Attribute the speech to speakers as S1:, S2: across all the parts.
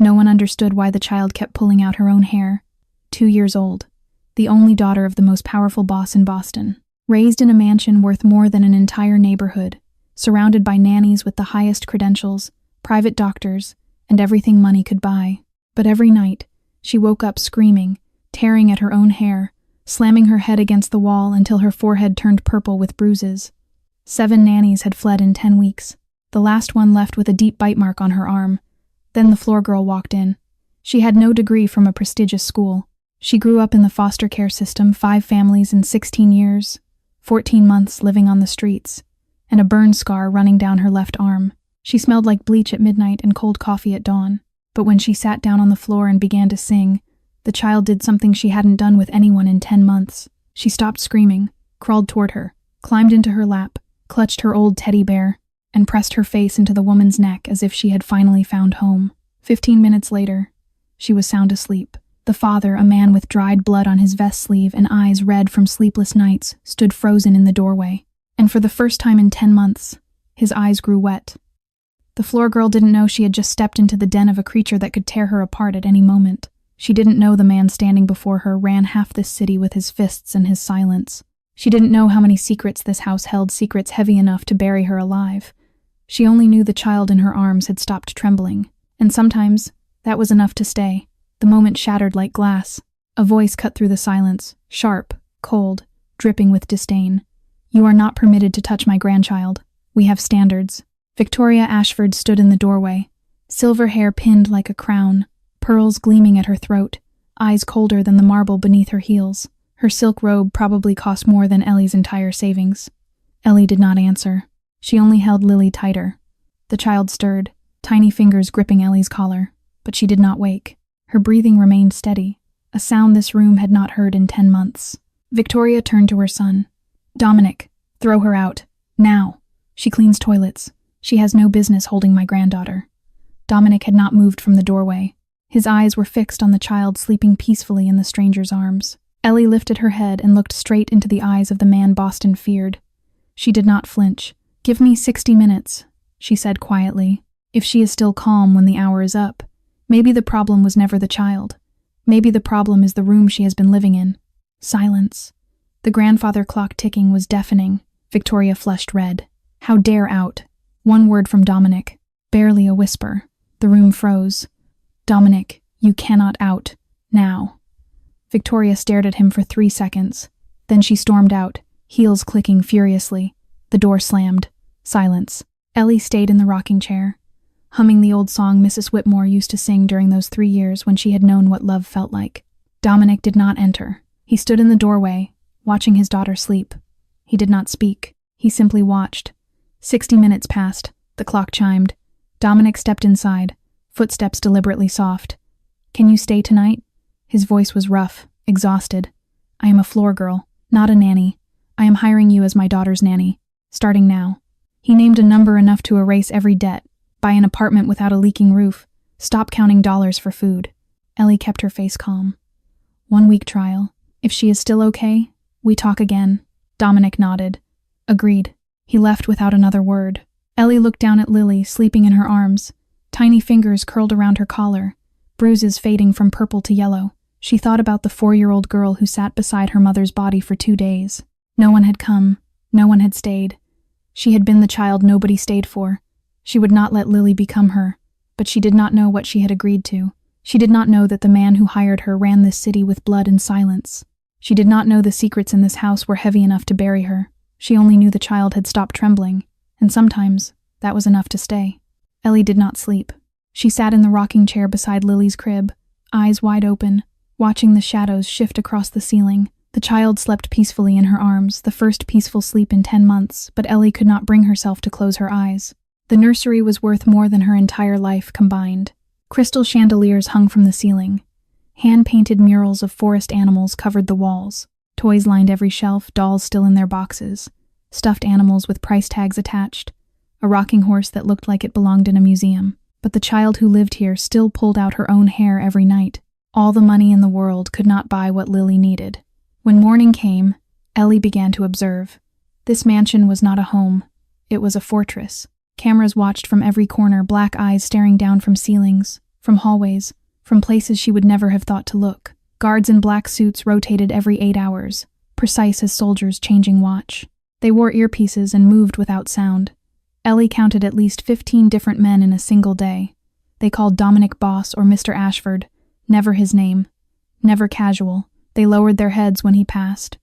S1: No one understood why the child kept pulling out her own hair. 2 years old, the only daughter of the most powerful boss in Boston, raised in a mansion worth more than an entire neighborhood, surrounded by nannies with the highest credentials, private doctors, and everything money could buy. But every night, she woke up screaming, tearing at her own hair, slamming her head against the wall until her forehead turned purple with bruises. 7 nannies had fled in 10 weeks, the last one left with a deep bite mark on her arm. Then the floor girl walked in. She had no degree from a prestigious school. She grew up in the foster care system, 5 families in 16 years, 14 months living on the streets, and a burn scar running down her left arm. She smelled like bleach at midnight and cold coffee at dawn. But when she sat down on the floor and began to sing, the child did something she hadn't done with anyone in 10 months. She stopped screaming, crawled toward her, climbed into her lap, clutched her old teddy bear, and pressed her face into the woman's neck as if she had finally found home. 15 minutes later, she was sound asleep. The father, a man with dried blood on his vest sleeve and eyes red from sleepless nights, stood frozen in the doorway. And for the first time in 10 months, his eyes grew wet. The floor girl didn't know she had just stepped into the den of a creature that could tear her apart at any moment. She didn't know the man standing before her ran half this city with his fists and his silence. She didn't know how many secrets this house held, secrets heavy enough to bury her alive. She only knew the child in her arms had stopped trembling, and sometimes that was enough to stay. The moment shattered like glass. A voice cut through the silence, sharp, cold, dripping with disdain. "You are not permitted to touch my grandchild. We have standards." Victoria Ashford stood in the doorway, silver hair pinned like a crown, pearls gleaming at her throat, eyes colder than the marble beneath her heels. Her silk robe probably cost more than Ellie's entire savings. Ellie did not answer. She only held Lily tighter. The child stirred, tiny fingers gripping Ellie's collar, but she did not wake. Her breathing remained steady, a sound this room had not heard in 10 months. Victoria turned to her son. "Dominic, throw her out. Now. She cleans toilets. She has no business holding my granddaughter." Dominic had not moved from the doorway. His eyes were fixed on the child sleeping peacefully in the stranger's arms. Ellie lifted her head and looked straight into the eyes of the man Boston feared. She did not flinch. "Give me 60 minutes, she said quietly. "If she is still calm when the hour is up, maybe the problem was never the child. Maybe the problem is the room she has been living in." Silence. The grandfather clock ticking was deafening. Victoria flushed red. How dare out? One word from Dominic. Barely a whisper. The room froze. "Dominic, you cannot out. Now." Victoria stared at him for 3 seconds. Then she stormed out, heels clicking furiously. The door slammed. Silence. Ellie stayed in the rocking chair, humming the old song Mrs. Whitmore used to sing during those 3 years when she had known what love felt like. Dominic did not enter. He stood in the doorway, watching his daughter sleep. He did not speak. He simply watched. 60 minutes passed. The clock chimed. Dominic stepped inside, footsteps deliberately soft. "Can you stay tonight?" His voice was rough, exhausted. "I am a floor girl, not a nanny. I am hiring you as my daughter's nanny, starting now." He named a number enough to erase every debt, buy an apartment without a leaking roof, stop counting dollars for food. Ellie kept her face calm. "1-week trial. If she is still okay, we talk again." Dominic nodded. "Agreed." He left without another word. Ellie looked down at Lily, sleeping in her arms. Tiny fingers curled around her collar, bruises fading from purple to yellow. She thought about the 4-year-old girl who sat beside her mother's body for 2 days. No one had come. No one had stayed. She had been the child nobody stayed for. She would not let Lily become her, but she did not know what she had agreed to. She did not know that the man who hired her ran this city with blood and silence. She did not know the secrets in this house were heavy enough to bury her. She only knew the child had stopped trembling, and sometimes that was enough to stay. Ellie did not sleep. She sat in the rocking chair beside Lily's crib, eyes wide open, watching the shadows shift across the ceiling. The child slept peacefully in her arms, the first peaceful sleep in 10 months, but Ellie could not bring herself to close her eyes. The nursery was worth more than her entire life combined. Crystal chandeliers hung from the ceiling. Hand-painted murals of forest animals covered the walls. Toys lined every shelf, dolls still in their boxes. Stuffed animals with price tags attached. A rocking horse that looked like it belonged in a museum. But the child who lived here still pulled out her own hair every night. All the money in the world could not buy what Lily needed. When morning came, Ellie began to observe. This mansion was not a home. It was a fortress. Cameras watched from every corner, black eyes staring down from ceilings. from hallways, from places she would never have thought to look. Guards in black suits rotated every 8 hours, precise as soldiers changing watch. They wore earpieces and moved without sound. Ellie counted at least 15 different men in a single day. They called Dominic Boss or Mr. Ashford, never his name, never casual. They lowered their heads when he passed,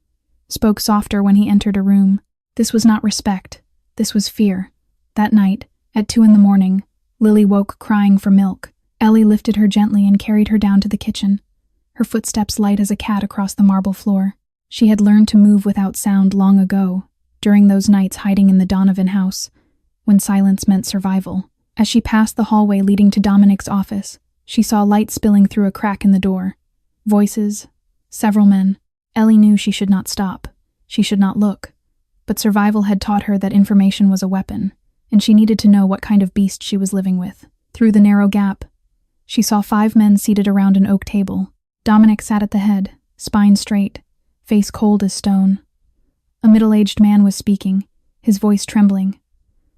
S1: spoke softer when he entered a room. This was not respect, this was fear. That night, at 2 a.m, Lily woke crying for milk. Ellie lifted her gently and carried her down to the kitchen, her footsteps light as a cat across the marble floor. She had learned to move without sound long ago, during those nights hiding in the Donovan house, when silence meant survival. As she passed the hallway leading to Dominic's office, she saw light spilling through a crack in the door. Voices, several men. Ellie knew she should not stop. She should not look. But survival had taught her that information was a weapon, and she needed to know what kind of beast she was living with. Through the narrow gap, she saw 5 men seated around an oak table. Dominic sat at the head, spine straight, face cold as stone. A middle-aged man was speaking, his voice trembling.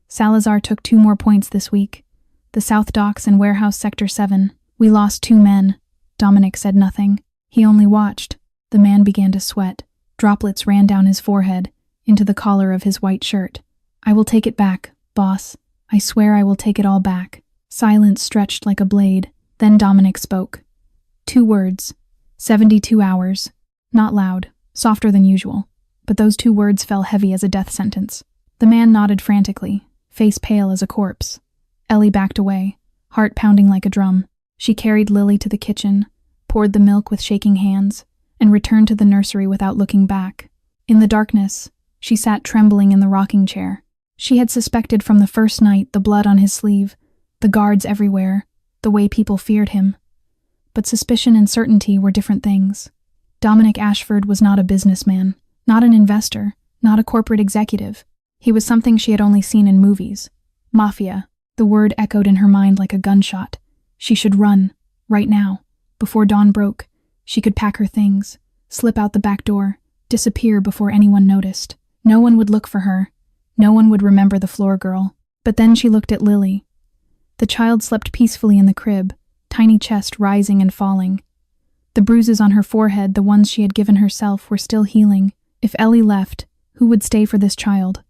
S1: Salazar took 2 more points this week. The South Docks and Warehouse Sector 7. We lost 2 men. Dominic said nothing. He only watched. The man began to sweat. Droplets ran down his forehead, into the collar of his white shirt. I will take it back, boss. I swear I will take it all back. Silence stretched like a blade. Then Dominic spoke. 2 words. 72 hours. Not loud, softer than usual. But those 2 words fell heavy as a death sentence. The man nodded frantically, face pale as a corpse. Ellie backed away, heart pounding like a drum. She carried Lily to the kitchen, poured the milk with shaking hands, and returned to the nursery without looking back. In the darkness, she sat trembling in the rocking chair. She had suspected from the first night the blood on his sleeve, the guards everywhere, the way people feared him. But suspicion and certainty were different things. Dominic Ashford was not a businessman, not an investor, not a corporate executive. He was something she had only seen in movies. Mafia. The word echoed in her mind like a gunshot. She should run, right now. Before dawn broke, she could pack her things, slip out the back door, disappear before anyone noticed. No one would look for her. No one would remember the floor girl. But then she looked at Lily. The child slept peacefully in the crib, tiny chest rising and falling. The bruises on her forehead, the ones she had given herself, were still healing. If Ellie left, who would stay for this child?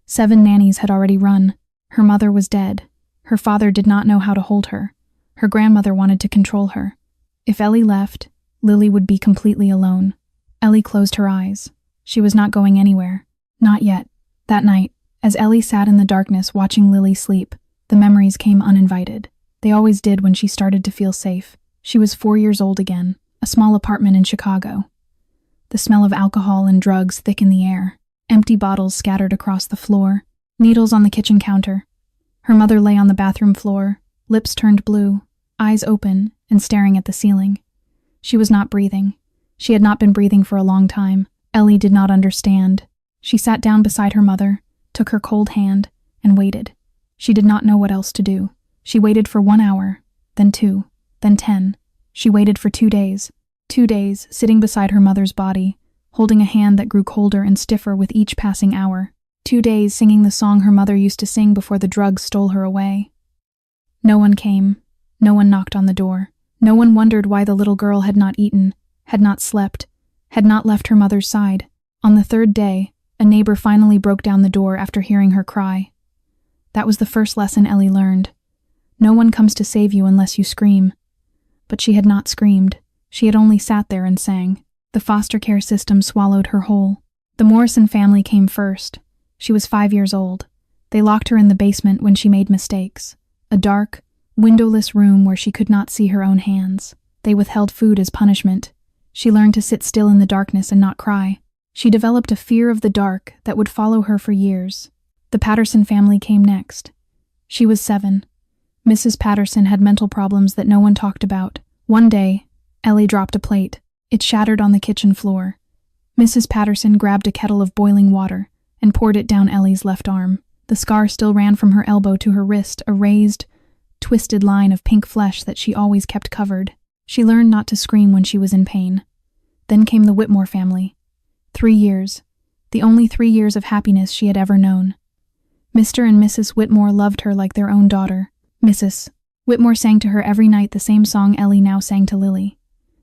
S1: 7 nannies had already run. Her mother was dead. Her father did not know how to hold her. Her grandmother wanted to control her. If Ellie left, Lily would be completely alone. Ellie closed her eyes. She was not going anywhere. Not yet. That night, as Ellie sat in the darkness watching Lily sleep, the memories came uninvited. They always did when she started to feel safe. She was 4 years old again, a small apartment in Chicago. The smell of alcohol and drugs thick in the air. Empty bottles scattered across the floor. Needles on the kitchen counter. Her mother lay on the bathroom floor, lips turned blue, eyes open and staring at the ceiling. She was not breathing. She had not been breathing for a long time. Ellie did not understand. She sat down beside her mother, took her cold hand, and waited. She did not know what else to do. She waited for 1 hour, then 2, then 10. She waited for 2 days. 2 days, sitting beside her mother's body, holding a hand that grew colder and stiffer with each passing hour. 2 days singing the song her mother used to sing before the drugs stole her away. No one came. No one knocked on the door. No one wondered why the little girl had not eaten, had not slept, had not left her mother's side. On the 3rd day, a neighbor finally broke down the door after hearing her cry. That was the first lesson Ellie learned. No one comes to save you unless you scream. But she had not screamed. She had only sat there and sang. The foster care system swallowed her whole. The Morrison family came first. She was 5 years old. They locked her in the basement when she made mistakes. A dark, windowless room where she could not see her own hands. They withheld food as punishment. She learned to sit still in the darkness and not cry. She developed a fear of the dark that would follow her for years. The Patterson family came next. She was 7. Mrs. Patterson had mental problems that no one talked about. One day, Ellie dropped a plate. It shattered on the kitchen floor. Mrs. Patterson grabbed a kettle of boiling water and poured it down Ellie's left arm. The scar still ran from her elbow to her wrist, a raised, twisted line of pink flesh that she always kept covered. She learned not to scream when she was in pain. Then came the Whitmore family. 3 years. The only 3 years of happiness she had ever known. Mr. and Mrs. Whitmore loved her like their own daughter. Mrs. Whitmore sang to her every night the same song Ellie now sang to Lily.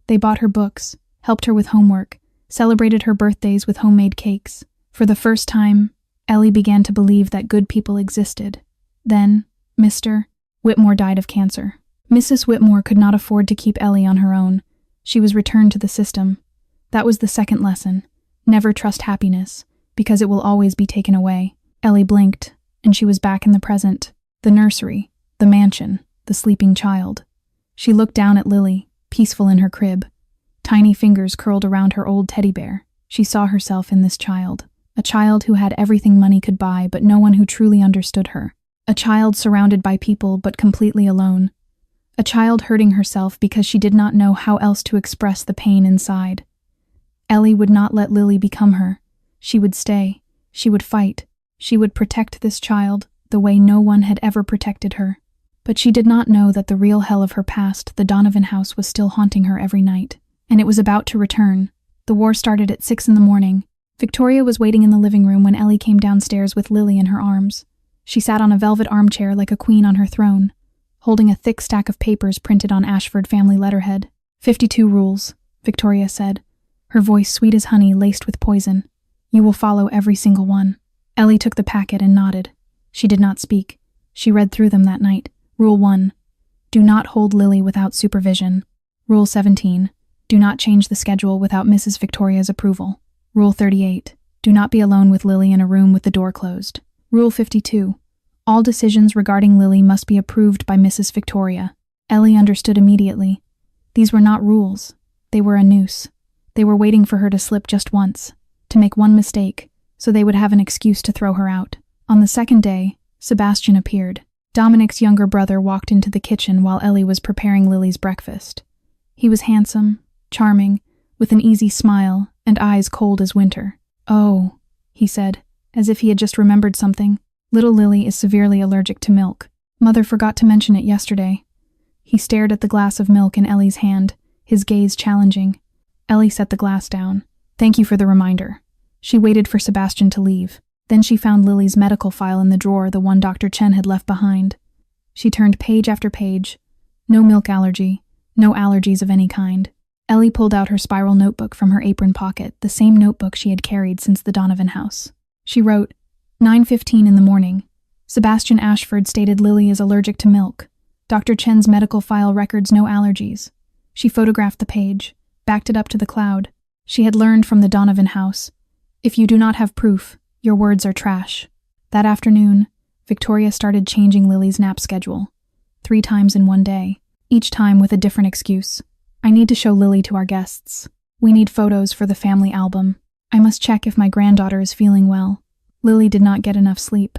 S1: They bought her books, helped her with homework, celebrated her birthdays with homemade cakes. For the first time, Ellie began to believe that good people existed. Then, Mr. Whitmore died of cancer. Mrs. Whitmore could not afford to keep Ellie on her own. She was returned to the system. That was the second lesson. Never trust happiness, because it will always be taken away. Ellie blinked, and she was back in the present. The nursery, the mansion, the sleeping child. She looked down at Lily, peaceful in her crib. Tiny fingers curled around her old teddy bear. She saw herself in this child. A child who had everything money could buy, but no one who truly understood her. A child surrounded by people, but completely alone. A child hurting herself because she did not know how else to express the pain inside. Ellie would not let Lily become her. She would stay. She would fight. She would protect this child the way no one had ever protected her. But she did not know that the real hell of her past, the Donovan house, was still haunting her every night. And it was about to return. The war started at 6 a.m. Victoria was waiting in the living room when Ellie came downstairs with Lily in her arms. She sat on a velvet armchair like a queen on her throne, holding a thick stack of papers printed on Ashford family letterhead. 52 rules, Victoria said, her voice sweet as honey laced with poison. You will follow every single one. Ellie took the packet and nodded. She did not speak. She read through them that night. Rule 1. Do not hold Lily without supervision. Rule 17. Do not change the schedule without Mrs. Victoria's approval. Rule 38. Do not be alone with Lily in a room with the door closed. Rule 52. All decisions regarding Lily must be approved by Mrs. Victoria. Ellie understood immediately. These were not rules. They were a noose. They were waiting for her to slip just once, to make one mistake, so they would have an excuse to throw her out. On the second day, Sebastian appeared. Dominic's younger brother walked into the kitchen while Ellie was preparing Lily's breakfast. He was handsome, charming, with an easy smile and eyes cold as winter. Oh, he said, as if he had just remembered something. Little Lily is severely allergic to milk. Mother forgot to mention it yesterday. He stared at the glass of milk in Ellie's hand, his gaze challenging. Ellie set the glass down. Thank you for the reminder. She waited for Sebastian to leave. Then she found Lily's medical file in the drawer, the one Dr. Chen had left behind. She turned page after page. No milk allergy, no allergies of any kind. Ellie pulled out her spiral notebook from her apron pocket, the same notebook she had carried since the Donovan house. She wrote, 9:15 in the morning. Sebastian Ashford stated Lily is allergic to milk. Dr. Chen's medical file records no allergies. She photographed the page, backed it up to the cloud. She had learned from the Donovan house. If you do not have proof, your words are trash. That afternoon, Victoria started changing Lily's nap schedule. 3 times in one day, each time with a different excuse. I need to show Lily to our guests. We need photos for the family album. I must check if my granddaughter is feeling well. Lily did not get enough sleep.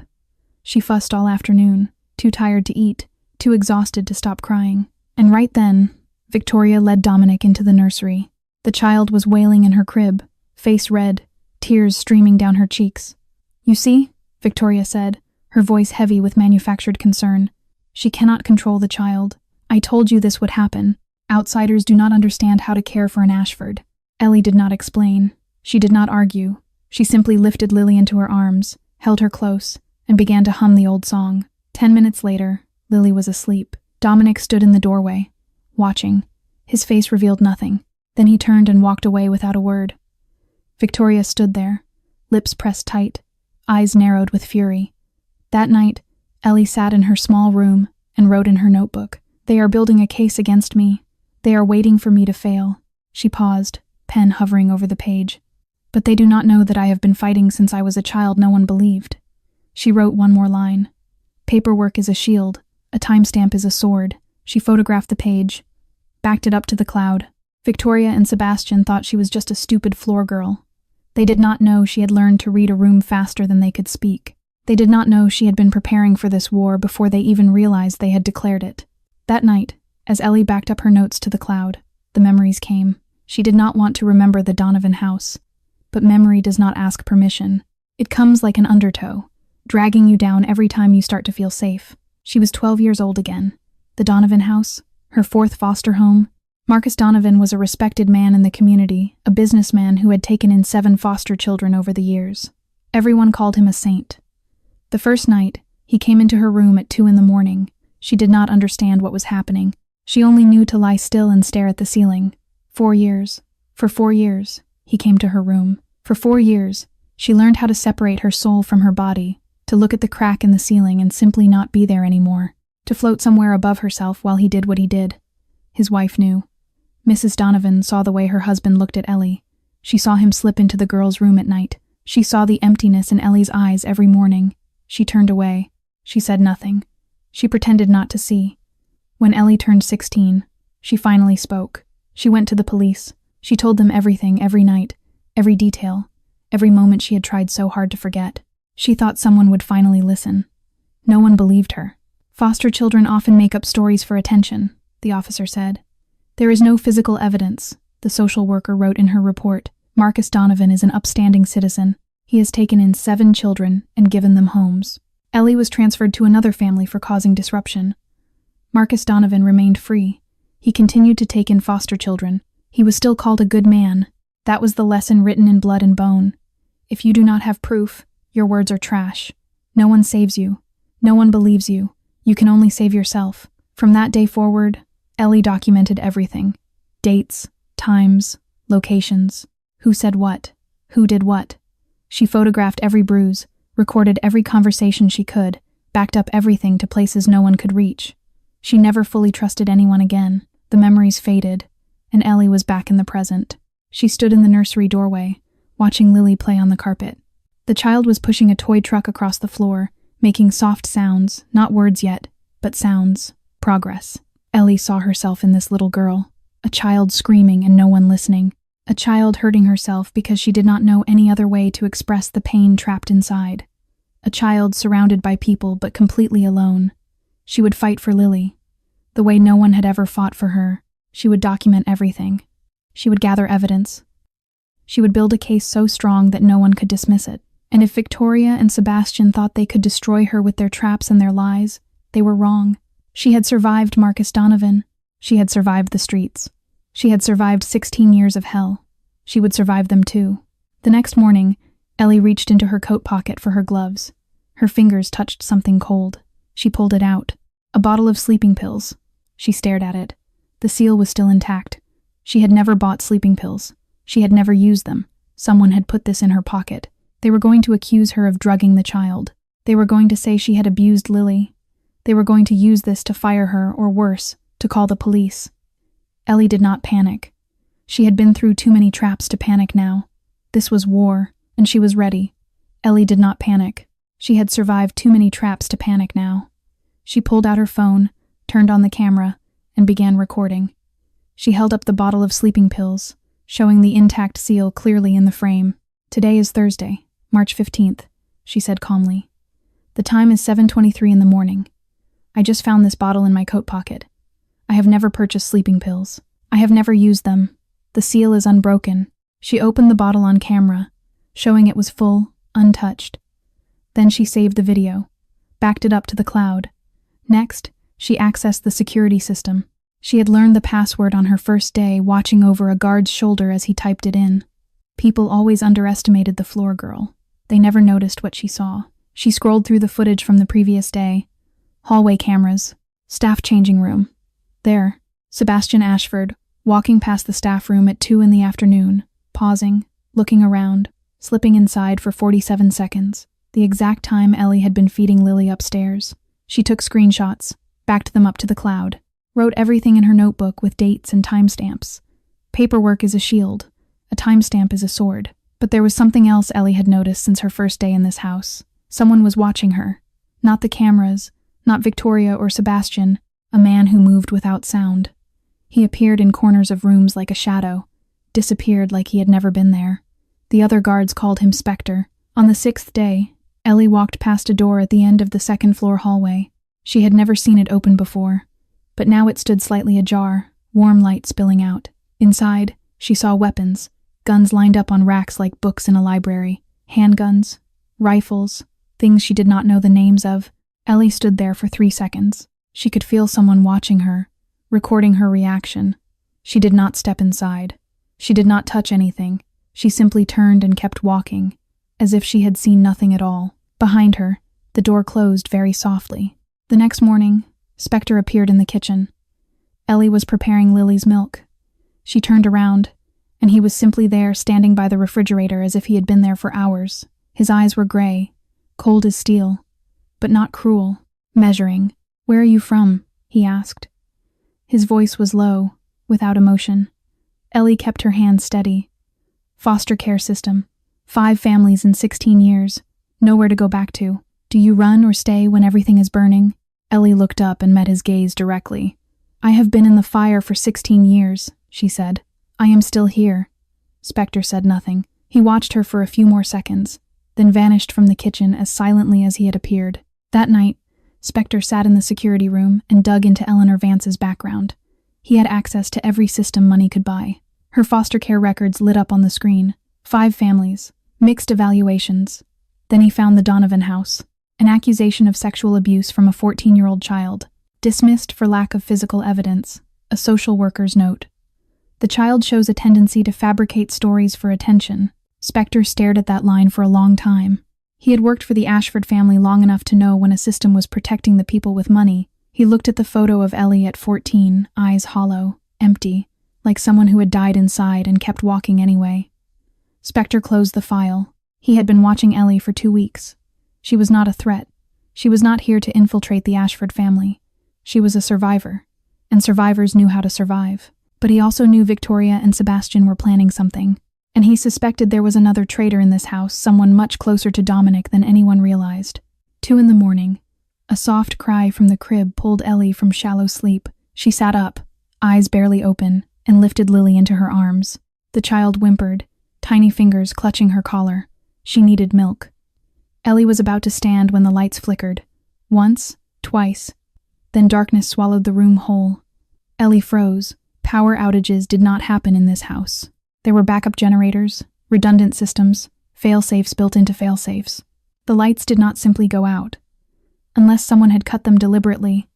S1: She fussed all afternoon, too tired to eat, too exhausted to stop crying. And right then, Victoria led Dominic into the nursery. The child was wailing in her crib, face red, tears streaming down her cheeks. You see, Victoria said, her voice heavy with manufactured concern. She cannot control the child. I told you this would happen. Outsiders do not understand how to care for an Ashford. Ellie did not explain. She did not argue. She simply lifted Lily into her arms, held her close, and began to hum the old song. 10 minutes later, Lily was asleep. Dominic stood in the doorway, watching. His face revealed nothing. Then he turned and walked away without a word. Victoria stood there, lips pressed tight, eyes narrowed with fury. That night, Ellie sat in her small room and wrote in her notebook, They are building a case against me. They are waiting for me to fail. She paused, pen hovering over the page. But they do not know that I have been fighting since I was a child no one believed. She wrote one more line. Paperwork is a shield. A timestamp is a sword. She photographed the page, backed it up to the cloud. Victoria and Sebastian thought she was just a stupid floor girl. They did not know she had learned to read a room faster than they could speak. They did not know she had been preparing for this war before they even realized they had declared it. That night, as Ellie backed up her notes to the cloud, the memories came. She did not want to remember the Donovan house. But memory does not ask permission. It comes like an undertow, dragging you down every time you start to feel safe. She was 12 years old again. The Donovan house, her 4th foster home. Marcus Donovan was a respected man in the community, a businessman who had taken in 7 foster children over the years. Everyone called him a saint. The first night, he came into her room at 2 in the morning, She did not understand what was happening. She only knew to lie still and stare at the ceiling. 4 years. For 4 years, he came to her room. For 4 years, she learned how to separate her soul from her body, to look at the crack in the ceiling and simply not be there anymore, to float somewhere above herself while he did what he did. His wife knew. Mrs. Donovan saw the way her husband looked at Ellie. She saw him slip into the girl's room at night. She saw the emptiness in Ellie's eyes every morning. She turned away. She said nothing. She pretended not to see. When Ellie turned 16, she finally spoke. She went to the police. She told them everything, every night, every detail, every moment she had tried so hard to forget. She thought someone would finally listen. No one believed her. Foster children often make up stories for attention, the officer said. There is no physical evidence, the social worker wrote in her report. Marcus Donovan is an upstanding citizen. He has taken in 7 children and given them homes. Ellie was transferred to another family for causing disruption. Marcus Donovan remained free. He continued to take in foster children. He was still called a good man. That was the lesson written in blood and bone. If you do not have proof, your words are trash. No one saves you. No one believes you. You can only save yourself. From that day forward, Ellie documented everything. Dates, times, locations. Who said what? Who did what? She photographed every bruise, recorded every conversation she could, backed up everything to places no one could reach. She never fully trusted anyone again. The memories faded, and Ellie was back in the present. She stood in the nursery doorway, watching Lily play on the carpet. The child was pushing a toy truck across the floor, making soft sounds, not words yet, but sounds. Progress. Ellie saw herself in this little girl, a child screaming and no one listening, a child hurting herself because she did not know any other way to express the pain trapped inside, a child surrounded by people but completely alone. She would fight for Lily, the way no one had ever fought for her. She would document everything. She would gather evidence. She would build a case so strong that no one could dismiss it. And if Victoria and Sebastian thought they could destroy her with their traps and their lies, they were wrong. She had survived Marcus Donovan. She had survived the streets. She had survived 16 years of hell. She would survive them too. The next morning, Ellie reached into her coat pocket for her gloves. Her fingers touched something cold. She pulled it out. A bottle of sleeping pills. She stared at it. The seal was still intact. She had never bought sleeping pills. She had never used them. Someone had put this in her pocket. They were going to accuse her of drugging the child. They were going to say she had abused Lily. They were going to use this to fire her, or worse, to call the police. Ellie did not panic. She had been through too many traps to panic now. This was war, and she was ready. Ellie did not panic. She had survived too many traps to panic now. She pulled out her phone, turned on the camera, and began recording. She held up the bottle of sleeping pills, showing the intact seal clearly in the frame. Today is Thursday, March 15th, she said calmly. The time is 7:23 in the morning. I just found this bottle in my coat pocket. I have never purchased sleeping pills. I have never used them. The seal is unbroken. She opened the bottle on camera, showing it was full, untouched. Then she saved the video, backed it up to the cloud. Next, she accessed the security system. She had learned the password on her first day, watching over a guard's shoulder as he typed it in. People always underestimated the floor girl. They never noticed what she saw. She scrolled through the footage from the previous day. Hallway cameras. Staff changing room. There, Sebastian Ashford, walking past the staff room at 2 in the afternoon, pausing, looking around, slipping inside for 47 seconds, the exact time Ellie had been feeding Lily upstairs. She took screenshots, backed them up to the cloud, wrote everything in her notebook with dates and timestamps. Paperwork is a shield. A timestamp is a sword. But there was something else Ellie had noticed since her first day in this house. Someone was watching her. Not the cameras, not Victoria or Sebastian, a man who moved without sound. He appeared in corners of rooms like a shadow, disappeared like he had never been there. The other guards called him Spectre. On the 6th day, Ellie walked past a door at the end of the second-floor hallway. She had never seen it open before, but now it stood slightly ajar, warm light spilling out. Inside, she saw weapons, guns lined up on racks like books in a library, handguns, rifles, things she did not know the names of. Ellie stood there for 3 seconds. She could feel someone watching her, recording her reaction. She did not step inside. She did not touch anything. She simply turned and kept walking, as if she had seen nothing at all. Behind her, the door closed very softly. The next morning, Spectre appeared in the kitchen. Ellie was preparing Lily's milk. She turned around, and he was simply there, standing by the refrigerator as if he had been there for hours. His eyes were gray, cold as steel, but not cruel. Measuring. "Where are you from?" he asked. His voice was low, without emotion. Ellie kept her hand steady. "Foster care system. 5 families in 16 years. Nowhere to go back to. Do you run or stay when everything is burning?" Ellie looked up and met his gaze directly. "I have been in the fire for 16 years, she said. "I am still here." Spectre said nothing. He watched her for a few more seconds, then vanished from the kitchen as silently as he had appeared. That night, Spectre sat in the security room and dug into Eleanor Vance's background. He had access to every system money could buy. Her foster care records lit up on the screen. 5 families, mixed evaluations. Then he found the Donovan house, an accusation of sexual abuse from a 14-year-old child, dismissed for lack of physical evidence, a social worker's note. The child shows a tendency to fabricate stories for attention. Spectre stared at that line for a long time. He had worked for the Ashford family long enough to know when a system was protecting the people with money. He looked at the photo of Ellie at 14, eyes hollow, empty, like someone who had died inside and kept walking anyway. Spectre closed the file. He had been watching Ellie for 2 weeks. She was not a threat. She was not here to infiltrate the Ashford family. She was a survivor, and survivors knew how to survive. But he also knew Victoria and Sebastian were planning something, and he suspected there was another traitor in this house, someone much closer to Dominic than anyone realized. 2 in the morning. A soft cry from the crib pulled Ellie from shallow sleep. She sat up, eyes barely open, and lifted Lily into her arms. The child whimpered, tiny fingers clutching her collar. She needed milk. Ellie was about to stand when the lights flickered. Once, twice. Then darkness swallowed the room whole. Ellie froze. Power outages did not happen in this house. There were backup generators, redundant systems, fail-safes built into fail-safes. The lights did not simply go out, unless someone had cut them deliberately.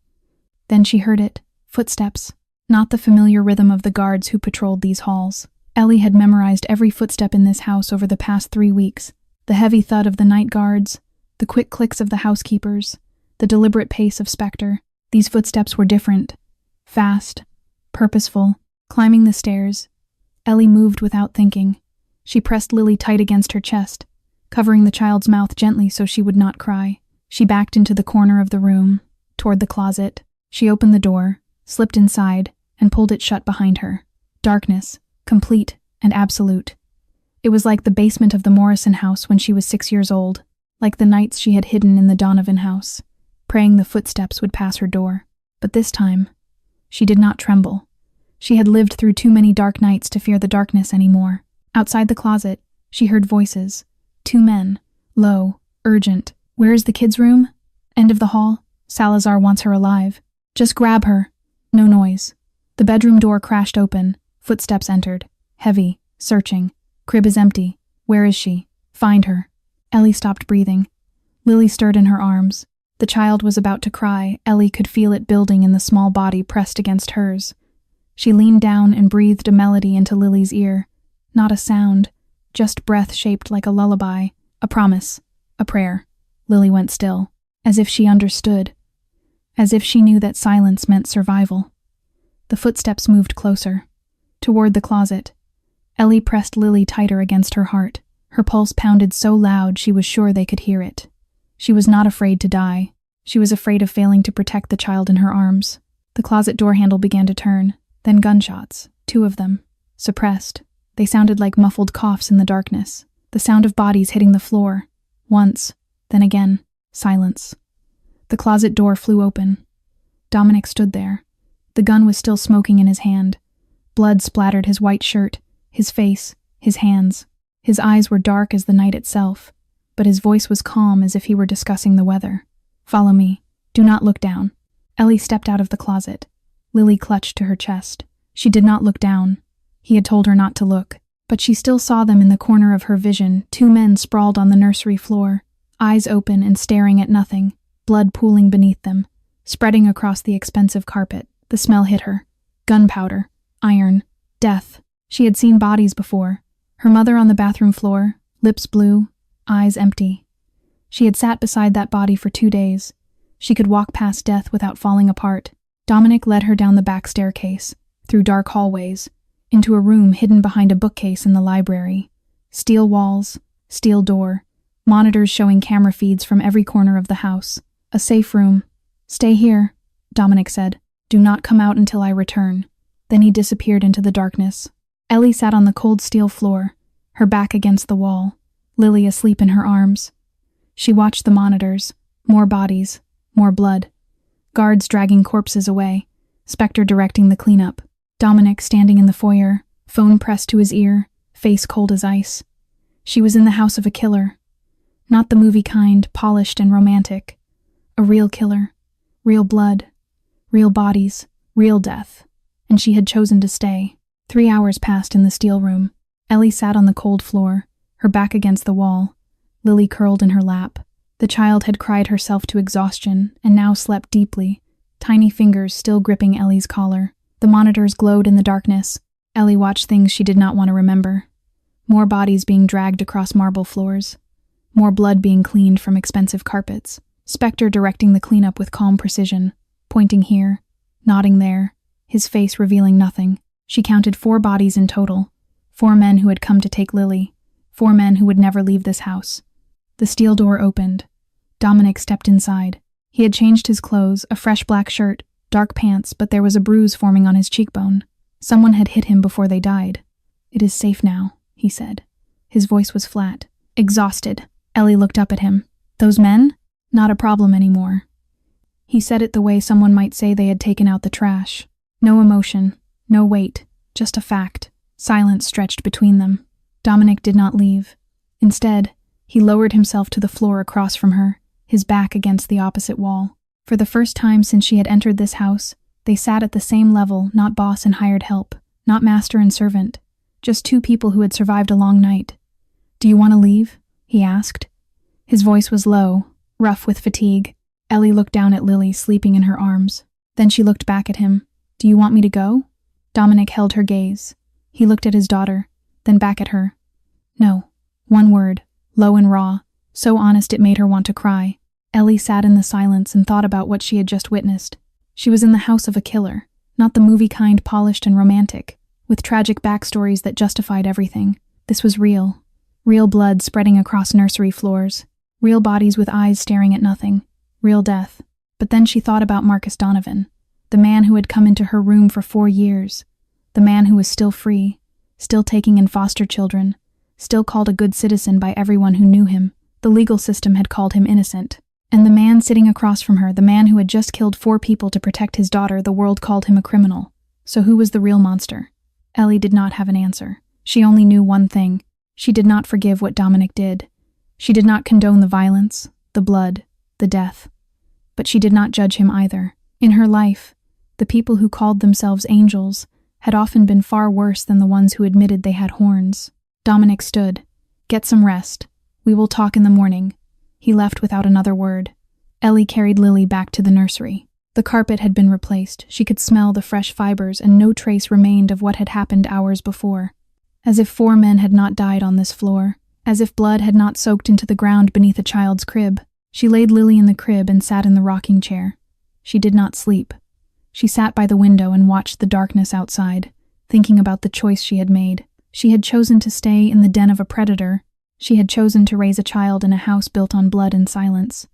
S1: Then she heard it, footsteps, not the familiar rhythm of the guards who patrolled these halls. Ellie had memorized every footstep in this house over the past 3 weeks. The heavy thud of the night guards, the quick clicks of the housekeepers, the deliberate pace of Spectre. These footsteps were different, fast, purposeful. Climbing the stairs, Ellie moved without thinking. She pressed Lily tight against her chest, covering the child's mouth gently so she would not cry. She backed into the corner of the room, toward the closet. She opened the door, slipped inside, and pulled it shut behind her. Darkness, complete and absolute. It was like the basement of the Morrison house when she was 6 years old, like the nights she had hidden in the Donovan house, praying the footsteps would pass her door. But this time, she did not tremble. She had lived through too many dark nights to fear the darkness anymore. Outside the closet, she heard voices. 2 men, low, urgent. "Where is the kids' room?" "End of the hall. Salazar wants her alive." "Just grab her." No noise. The bedroom door crashed open. Footsteps entered. Heavy, searching. "Crib is empty. Where is she?" "Find her." Ellie stopped breathing. Lily stirred in her arms. The child was about to cry. Ellie could feel it building in the small body pressed against hers. She leaned down and breathed a melody into Lily's ear. Not a sound, just breath shaped like a lullaby, a promise, a prayer. Lily went still, as if she understood, as if she knew that silence meant survival. The footsteps moved closer, toward the closet. Ellie pressed Lily tighter against her heart. Her pulse pounded so loud she was sure they could hear it. She was not afraid to die. She was afraid of failing to protect the child in her arms. The closet door handle began to turn. Then gunshots, 2 of them, suppressed. They sounded like muffled coughs in the darkness, the sound of bodies hitting the floor. Once, then again, silence. The closet door flew open. Dominic stood there. The gun was still smoking in his hand. Blood splattered his white shirt, his face, his hands. His eyes were dark as the night itself, but his voice was calm as if he were discussing the weather. "Follow me. Do not look down." Ellie stepped out of the closet. Lily clutched to her chest. She did not look down. He had told her not to look. But she still saw them in the corner of her vision, 2 men sprawled on the nursery floor, eyes open and staring at nothing, blood pooling beneath them, spreading across the expensive carpet. The smell hit her. Gunpowder, iron, death. She had seen bodies before. Her mother on the bathroom floor, lips blue, eyes empty. She had sat beside that body for 2 days. She could walk past death without falling apart. Dominic led her down the back staircase, through dark hallways, into a room hidden behind a bookcase in the library. Steel walls, steel door, monitors showing camera feeds from every corner of the house. A safe room. "Stay here," Dominic said. "Do not come out until I return." Then he disappeared into the darkness. Ellie sat on the cold steel floor, her back against the wall, Lily asleep in her arms. She watched the monitors. More bodies, more blood. Guards dragging corpses away, Spectre directing the cleanup. Dominic standing in the foyer, phone pressed to his ear, face cold as ice. She was in the house of a killer. Not the movie kind, polished and romantic. A real killer. Real blood. Real bodies. Real death. And she had chosen to stay. 3 hours passed in the steel room. Ellie sat on the cold floor, her back against the wall, Lily curled in her lap. The child had cried herself to exhaustion and now slept deeply, tiny fingers still gripping Ellie's collar. The monitors glowed in the darkness. Ellie watched things she did not want to remember. More bodies being dragged across marble floors. More blood being cleaned from expensive carpets. Spectre directing the cleanup with calm precision, pointing here, nodding there, his face revealing nothing. She counted 4 bodies in total. 4 men who had come to take Lily. 4 men who would never leave this house. The steel door opened. Dominic stepped inside. He had changed his clothes, a fresh black shirt, dark pants, but there was a bruise forming on his cheekbone. Someone had hit him before they died. "It is safe now," he said. His voice was flat, exhausted. Ellie looked up at him. "Those men? Not a problem anymore." He said it the way someone might say they had taken out the trash. No emotion, no weight, just a fact. Silence stretched between them. Dominic did not leave. Instead, he lowered himself to the floor across from her, his back against the opposite wall. For the first time since she had entered this house, they sat at the same level, not boss and hired help, not master and servant, just 2 people who had survived a long night. "Do you want to leave?" he asked. His voice was low, rough with fatigue. Ellie looked down at Lily sleeping in her arms. Then she looked back at him. "Do you want me to go?" Dominic held her gaze. He looked at his daughter, then back at her. "No." One word, low and raw, so honest it made her want to cry. Ellie sat in the silence and thought about what she had just witnessed. She was in the house of a killer, not the movie kind polished and romantic, with tragic backstories that justified everything. This was real. Real blood spreading across nursery floors. Real bodies with eyes staring at nothing. Real death. But then she thought about Marcus Donovan, the man who had come into her room for 4 years. The man who was still free, still taking in foster children, still called a good citizen by everyone who knew him. The legal system had called him innocent. And the man sitting across from her, the man who had just killed 4 people to protect his daughter, the world called him a criminal. So who was the real monster? Ellie did not have an answer. She only knew one thing. She did not forgive what Dominic did. She did not condone the violence, the blood, the death. But she did not judge him either. In her life, the people who called themselves angels had often been far worse than the ones who admitted they had horns. Dominic stood. "Get some rest. We will talk in the morning." He left without another word. Ellie carried Lily back to the nursery. The carpet had been replaced. She could smell the fresh fibers, and no trace remained of what had happened hours before. As if 4 men had not died on this floor. As if blood had not soaked into the ground beneath a child's crib. She laid Lily in the crib and sat in the rocking chair. She did not sleep. She sat by the window and watched the darkness outside, thinking about the choice she had made. She had chosen to stay in the den of a predator. She had chosen to raise a child in a house built on blood and silence.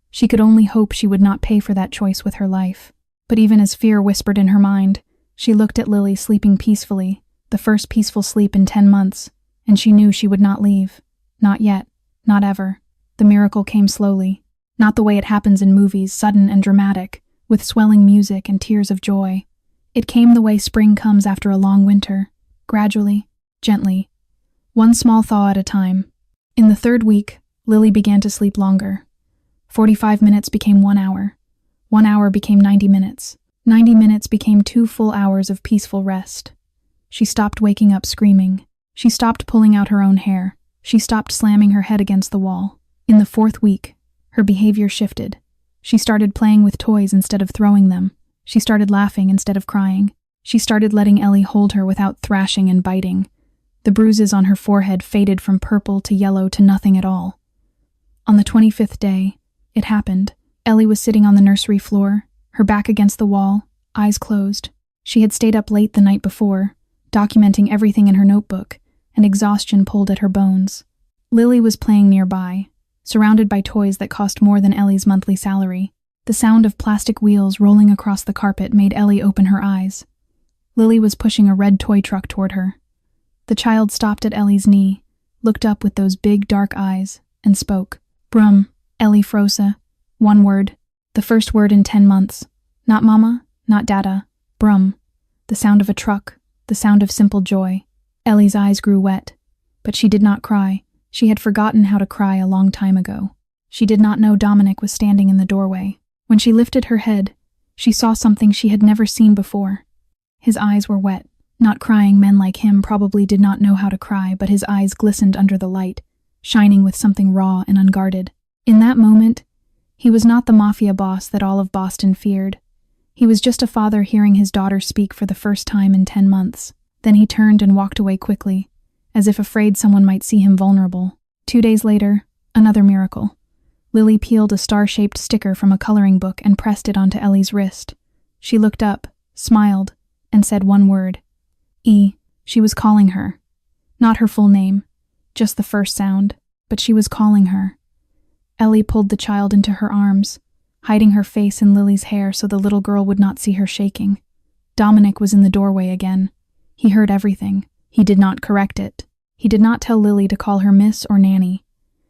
S1: She could only hope she would not pay for that choice with her life. But even as fear whispered in her mind, she looked at Lily sleeping peacefully, the first peaceful sleep in 10 months, and she knew she would not leave. Not yet. Not ever. The miracle came slowly. Not the way it happens in movies, sudden and dramatic, with swelling music and tears of joy. It came the way spring comes after a long winter, gradually, gently. One small thaw at a time. In the 3rd week, Lily began to sleep longer. 45 minutes became 1 hour. 1 hour became 90 minutes. 90 minutes became 2 full hours of peaceful rest. She stopped waking up screaming. She stopped pulling out her own hair. She stopped slamming her head against the wall. In the 4th week, her behavior shifted. She started playing with toys instead of throwing them. She started laughing instead of crying. She started letting Ellie hold her without thrashing and biting. The bruises on her forehead faded from purple to yellow to nothing at all. On the 25th day, it happened. Ellie was sitting on the nursery floor, her back against the wall, eyes closed. She had stayed up late the night before, documenting everything in her notebook, and exhaustion pulled at her bones. Lily was playing nearby, surrounded by toys that cost more than Ellie's monthly salary. The sound of plastic wheels rolling across the carpet made Ellie open her eyes. Lily was pushing a red toy truck toward her. The child stopped at Ellie's knee, looked up with those big dark eyes, and spoke. Brum, Ellie froze. One word. The first word in 10 months. Not mama, not dada. Brum. The sound of a truck, the sound of simple joy. Ellie's eyes grew wet, but she did not cry. She had forgotten how to cry a long time ago. She did not know Dominic was standing in the doorway. When she lifted her head, she saw something she had never seen before. His eyes were wet. Not crying men like him probably did not know how to cry, but his eyes glistened under the light, shining with something raw and unguarded. In that moment, he was not the mafia boss that all of Boston feared. He was just a father hearing his daughter speak for the first time in 10 months. Then he turned and walked away quickly, as if afraid someone might see him vulnerable. 2 days later, another miracle. Lily peeled a star-shaped sticker from a coloring book and pressed it onto Ellie's wrist. She looked up, smiled, and said one word. E. She was calling her. Not her full name, just the first sound, but she was calling her. Ellie pulled the child into her arms, hiding her face in Lily's hair so the little girl would not see her shaking. Dominic was in the doorway again. He heard everything. He did not correct it. He did not tell Lily to call her Miss or Nanny.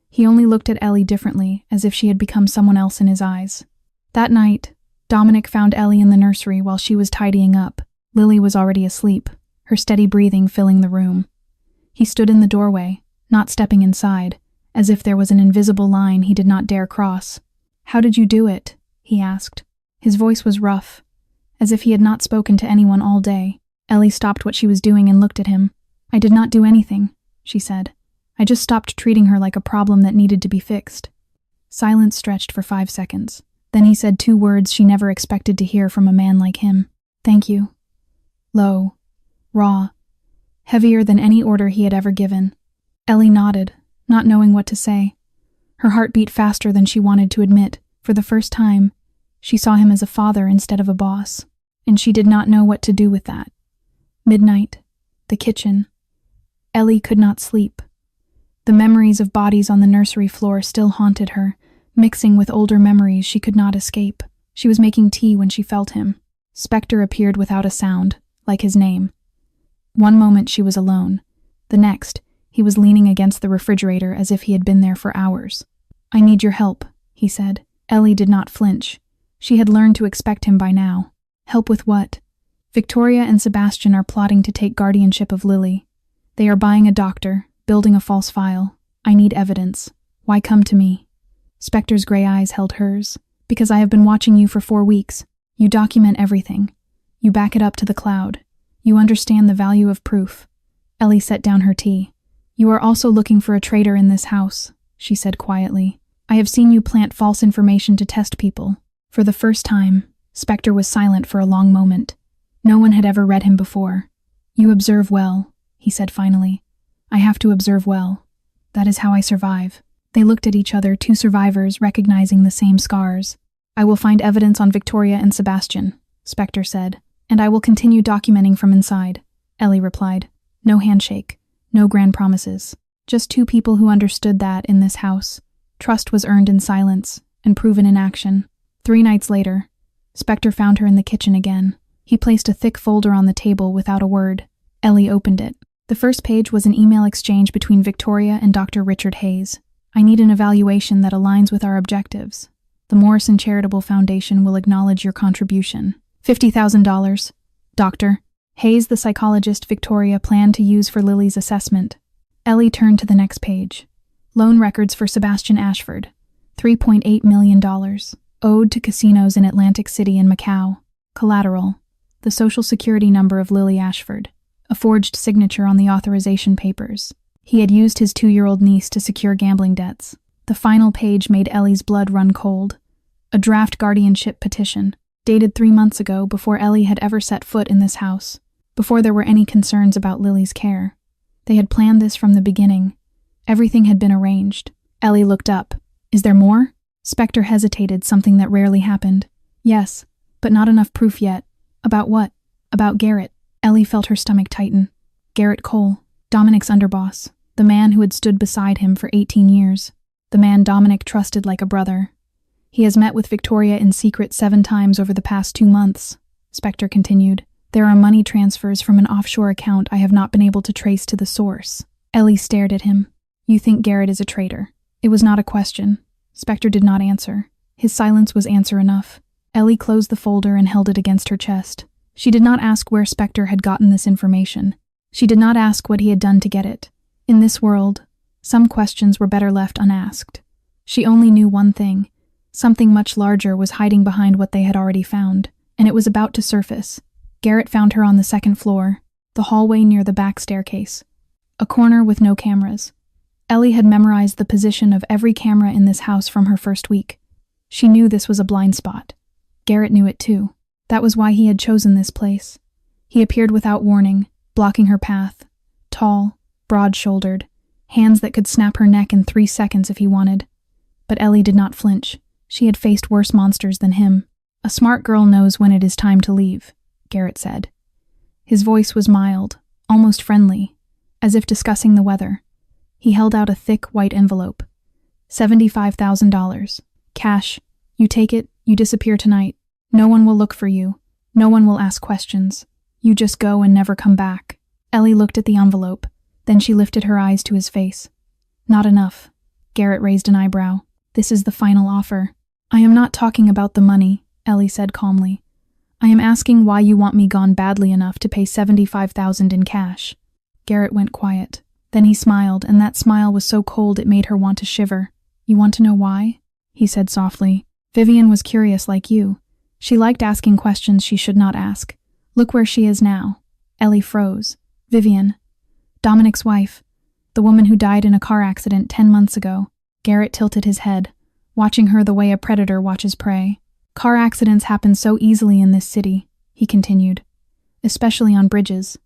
S1: He only looked at Ellie differently, as if she had become someone else in his eyes. That night, Dominic found Ellie in the nursery while she was tidying up. Lily was already asleep, her steady breathing filling the room. He stood in the doorway, not stepping inside, as if there was an invisible line he did not dare cross. "How did you do it?" he asked. His voice was rough, as if he had not spoken to anyone all day. Ellie stopped what she was doing and looked at him. "I did not do anything," she said. "I just stopped treating her like a problem that needed to be fixed." Silence stretched for 5 seconds. Then he said 2 words she never expected to hear from a man like him. "Thank you." Low, raw, heavier than any order he had ever given. Ellie nodded, not knowing what to say. Her heart beat faster than she wanted to admit. For the first time, she saw him as a father instead of a boss, and she did not know what to do with that. Midnight, the kitchen. Ellie could not sleep. The memories of bodies on the nursery floor still haunted her, mixing with older memories she could not escape. She was making tea when she felt him. Spectre appeared without a sound, like his name. One moment she was alone. The next, he was leaning against the refrigerator as if he had been there for hours. "I need your help," he said. Ellie did not flinch. She had learned to expect him by now. "Help with what?" "Victoria and Sebastian are plotting to take guardianship of Lily. They are buying a doctor, building a false file. I need evidence. Why come to me?" Spectre's gray eyes held hers. "Because I have been watching you for 4 weeks. You document everything. You back it up to the cloud. You understand the value of proof." Ellie set down her tea. "You are also looking for a traitor in this house," she said quietly. "I have seen you plant false information to test people." For the first time, Spectre was silent for a long moment. No one had ever read him before. "You observe well," he said finally. "I have to observe well. That is how I survive." They looked at each other, 2 survivors recognizing the same scars. "I will find evidence on Victoria and Sebastian," Spectre said. "And I will continue documenting from inside," Ellie replied. No handshake, no grand promises. Just 2 people who understood that in this house. Trust was earned in silence and proven in action. 3 nights later, Spectre found her in the kitchen again. He placed a thick folder on the table without a word. Ellie opened it. The first page was an email exchange between Victoria and Dr. Richard Hayes. "I need an evaluation that aligns with our objectives. The Morrison Charitable Foundation will acknowledge your contribution. $50,000. Doctor." Hayes, the psychologist Victoria planned to use for Lily's assessment. Ellie turned to the next page. Loan records for Sebastian Ashford. $3.8 million. Owed to casinos in Atlantic City and Macau. Collateral. The social security number of Lily Ashford. A forged signature on the authorization papers. He had used his 2-year-old niece to secure gambling debts. The final page made Ellie's blood run cold. A draft guardianship petition, dated 3 months ago before Ellie had ever set foot in this house, before there were any concerns about Lily's care. They had planned this from the beginning. Everything had been arranged. Ellie looked up. "Is there more?" Spectre hesitated, something that rarely happened. Yes, but not enough proof yet. About what? About Garrett. Ellie felt her stomach tighten. Garrett Cole, Dominic's underboss, the man who had stood beside him for 18 years, the man Dominic trusted like a brother. He has met with Victoria in secret 7 times over the past 2 months, Spectre continued. There are money transfers from an offshore account I have not been able to trace to the source. Ellie stared at him. You think Garrett is a traitor? It was not a question. Spectre did not answer. His silence was answer enough. Ellie closed the folder and held it against her chest. She did not ask where Spectre had gotten this information. She did not ask what he had done to get it. In this world, some questions were better left unasked. She only knew one thing. Something much larger was hiding behind what they had already found, and it was about to surface. Garrett found her on the 2nd floor, the hallway near the back staircase. A corner with no cameras. Ellie had memorized the position of every camera in this house from her first week. She knew this was a blind spot. Garrett knew it too. That was why he had chosen this place. He appeared without warning, blocking her path. Tall, broad-shouldered, hands that could snap her neck in 3 seconds if he wanted. But Ellie did not flinch. She had faced worse monsters than him. A smart girl knows when it is time to leave, Garrett said. His voice was mild, almost friendly, as if discussing the weather. He held out a thick white envelope. $75,000. Cash. You take it, you disappear tonight. No one will look for you. No one will ask questions. You just go and never come back. Ellie looked at the envelope. Then she lifted her eyes to his face. Not enough. Garrett raised an eyebrow. This is the final offer. I am not talking about the money, Ellie said calmly. I am asking why you want me gone badly enough to pay $75,000 in cash. Garrett went quiet. Then he smiled, and that smile was so cold it made her want to shiver. You want to know why? He said softly. Vivian was curious like you. She liked asking questions she should not ask. Look where she is now. Ellie froze. Vivian. Dominic's wife. The woman who died in a car accident 10 months ago. Garrett tilted his head, watching her the way a predator watches prey. Car accidents happen so easily in this city, he continued. Especially on bridges.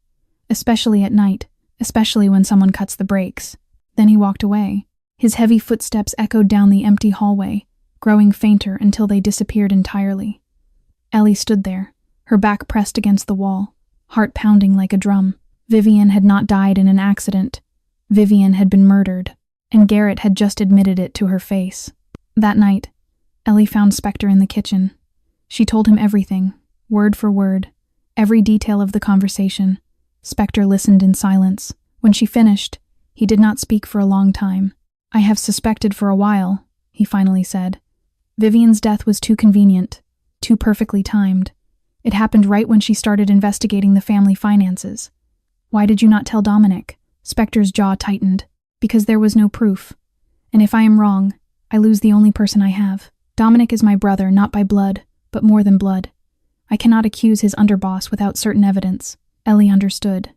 S1: Especially at night. Especially when someone cuts the brakes. Then he walked away. His heavy footsteps echoed down the empty hallway, growing fainter until they disappeared entirely. Ellie stood there, her back pressed against the wall, heart pounding like a drum. Vivian had not died in an accident. Vivian had been murdered, and Garrett had just admitted it to her face. That night, Ellie found Spectre in the kitchen. She told him everything, word for word, every detail of the conversation. Spectre listened in silence. When she finished, he did not speak for a long time. I have suspected for a while, he finally said. Vivian's death was too convenient, too perfectly timed. It happened right when she started investigating the family finances. Why did you not tell Dominic? Spectre's jaw tightened. Because there was no proof. And if I am wrong, I lose the only person I have. Dominic is my brother, not by blood, but more than blood. I cannot accuse his underboss without certain evidence. Ellie understood.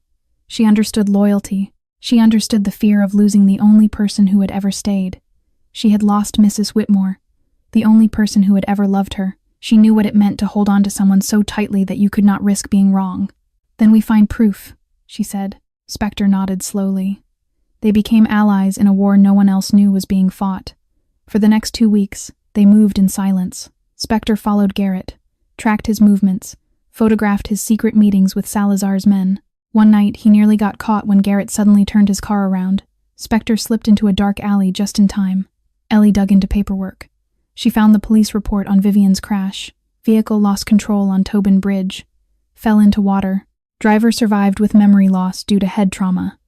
S1: She understood loyalty. She understood the fear of losing the only person who had ever stayed. She had lost Mrs. Whitmore, the only person who had ever loved her. She knew what it meant to hold on to someone so tightly that you could not risk being wrong. Then we find proof, she said. Spectre nodded slowly. They became allies in a war no one else knew was being fought. For the next 2 weeks, they moved in silence. Spectre followed Garrett, tracked his movements, photographed his secret meetings with Salazar's men. One night, he nearly got caught when Garrett suddenly turned his car around. Spectre slipped into a dark alley just in time. Ellie dug into paperwork. She found the police report on Vivian's crash. Vehicle lost control on Tobin Bridge. Fell into water. Driver survived with memory loss due to head trauma.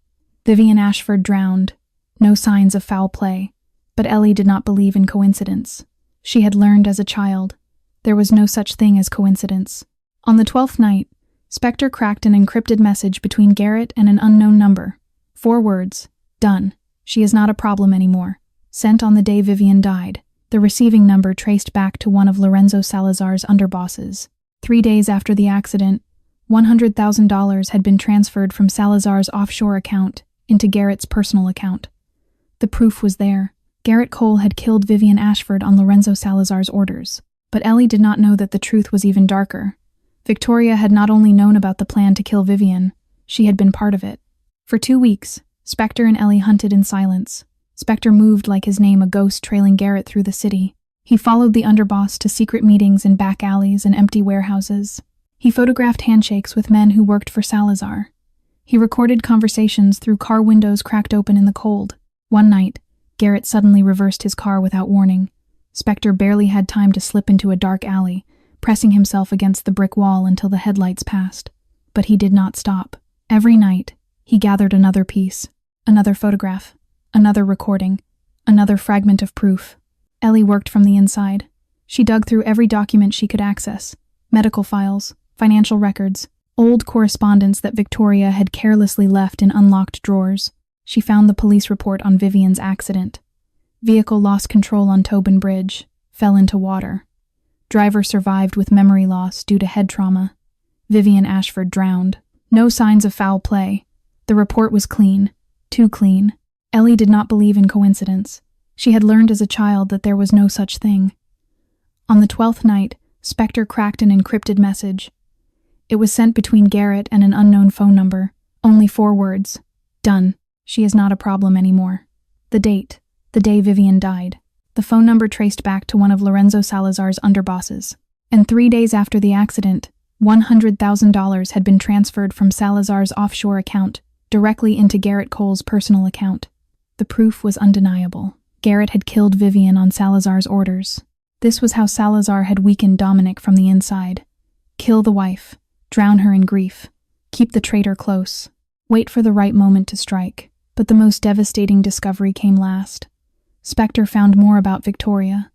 S1: Vivian Ashford drowned. No signs of foul play. But Ellie did not believe in coincidence. She had learned as a child. There was no such thing as coincidence. On the 12th night, Spectre cracked an encrypted message between Garrett and an unknown number. 4 words. Done. She is not a problem anymore. Sent on the day Vivian died. The receiving number traced back to one of Lorenzo Salazar's underbosses. 3 days after the accident, $100,000 had been transferred from Salazar's offshore account into Garrett's personal account. The proof was there. Garrett Cole had killed Vivian Ashford on Lorenzo Salazar's orders. But Ellie did not know that the truth was even darker. Victoria had not only known about the plan to kill Vivian, she had been part of it. For 2 weeks, Spectre and Ellie hunted in silence. Spectre moved like his name, a ghost trailing Garrett through the city. He followed the underboss to secret meetings in back alleys and empty warehouses. He photographed handshakes with men who worked for Salazar. He recorded conversations through car windows cracked open in the cold. One night, Garrett suddenly reversed his car without warning. Spectre barely had time to slip into a dark alley, pressing himself against the brick wall until the headlights passed. But he did not stop. Every night, he gathered another piece, another photograph, another recording, another fragment of proof. Ellie worked from the inside. She dug through every document she could access: medical files, financial records, old correspondence that Victoria had carelessly left in unlocked drawers. She found the police report on Vivian's accident. Vehicle lost control on Tobin Bridge, fell into water. Driver survived with memory loss due to head trauma. Vivian Ashford drowned. No signs of foul play. The report was clean. Too clean. Ellie did not believe in coincidence. She had learned as a child that there was no such thing. On the 12th night, Spectre cracked an encrypted message. It was sent between Garrett and an unknown phone number. Only 4 words. Done. She is not a problem anymore. The date. The day Vivian died. The phone number traced back to one of Lorenzo Salazar's underbosses. And 3 days after the accident, $100,000 had been transferred from Salazar's offshore account directly into Garrett Cole's personal account. The proof was undeniable. Garrett had killed Vivian on Salazar's orders. This was how Salazar had weakened Dominic from the inside. Kill the wife. Drown her in grief. Keep the traitor close. Wait for the right moment to strike. But the most devastating discovery came last. Spectre found more about Victoria.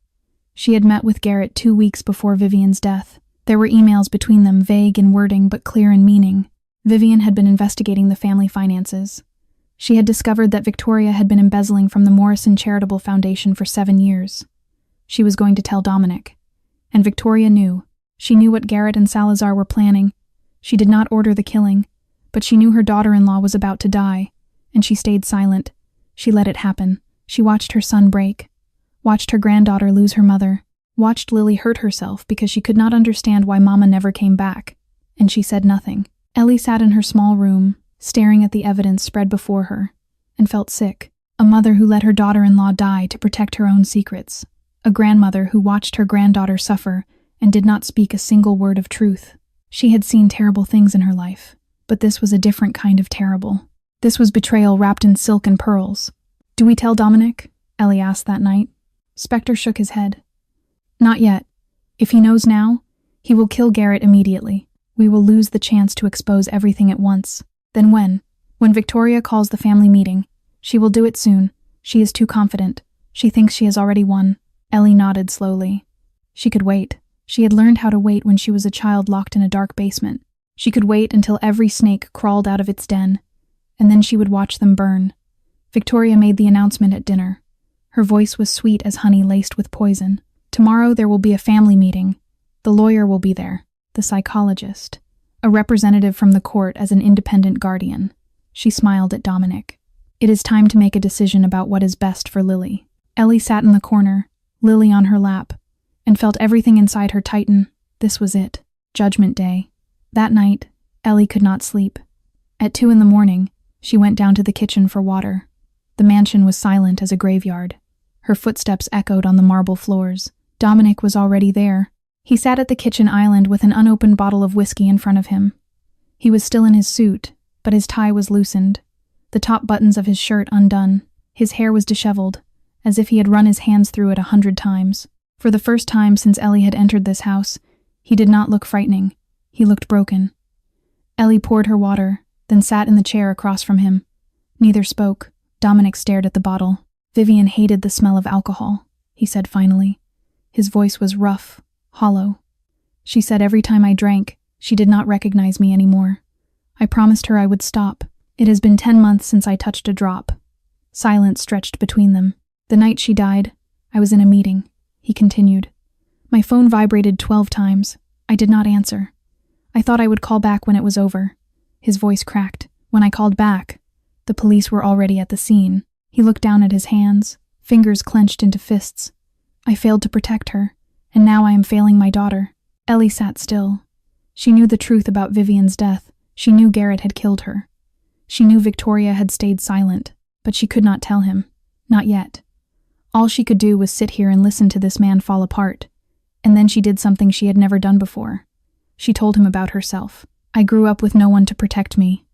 S1: She had met with Garrett 2 weeks before Vivian's death. There were emails between them, vague in wording but clear in meaning. Vivian had been investigating the family finances. She had discovered that Victoria had been embezzling from the Morrison Charitable Foundation for 7 years. She was going to tell Dominic. And Victoria knew. She knew what Garrett and Salazar were planning. She did not order the killing, but she knew her daughter-in-law was about to die, and she stayed silent. She let it happen. She watched her son break, watched her granddaughter lose her mother, watched Lily hurt herself because she could not understand why Mama never came back, and she said nothing. Ellie sat in her small room, staring at the evidence spread before her, and felt sick. A mother who let her daughter-in-law die to protect her own secrets. A grandmother who watched her granddaughter suffer and did not speak a single word of truth. She had seen terrible things in her life, but this was a different kind of terrible. This was betrayal wrapped in silk and pearls. "Do we tell Dominic?" Ellie asked that night. Spectre shook his head. "Not yet. If he knows now, he will kill Garrett immediately. We will lose the chance to expose everything at once. Then when? When Victoria calls the family meeting. She will do it soon. She is too confident. She thinks she has already won." Ellie nodded slowly. She could wait. She had learned how to wait when she was a child locked in a dark basement. She could wait until every snake crawled out of its den, and then she would watch them burn. Victoria made the announcement at dinner. Her voice was sweet as honey laced with poison. "Tomorrow there will be a family meeting. The lawyer will be there, the psychologist, a representative from the court as an independent guardian." She smiled at Dominic. "It is time to make a decision about what is best for Lily." Ellie sat in the corner, Lily on her lap, and felt everything inside her tighten. This was it. Judgment Day. That night, Ellie could not sleep. At 2 a.m, she went down to the kitchen for water. The mansion was silent as a graveyard. Her footsteps echoed on the marble floors. Dominic was already there. He sat at the kitchen island with an unopened bottle of whiskey in front of him. He was still in his suit, but his tie was loosened, the top buttons of his shirt undone. His hair was disheveled, as if he had run his hands through it 100 times. For the first time since Ellie had entered this house, he did not look frightening. He looked broken. Ellie poured her water, then sat in the chair across from him. Neither spoke. Dominic stared at the bottle. "Vivian hated the smell of alcohol," he said finally. His voice was rough, hollow. "She said every time I drank, she did not recognize me anymore. I promised her I would stop. It has been 10 months since I touched a drop." Silence stretched between them. "The night she died, I was in a meeting," he continued. "My phone vibrated 12 times. I did not answer. I thought I would call back when it was over." His voice cracked. "When I called back, the police were already at the scene." He looked down at his hands, fingers clenched into fists. "I failed to protect her, and now I am failing my daughter." Ellie sat still. She knew the truth about Vivian's death. She knew Garrett had killed her. She knew Victoria had stayed silent, but she could not tell him. Not yet. All she could do was sit here and listen to this man fall apart. And then she did something she had never done before. She told him about herself. "I grew up with no one to protect me,"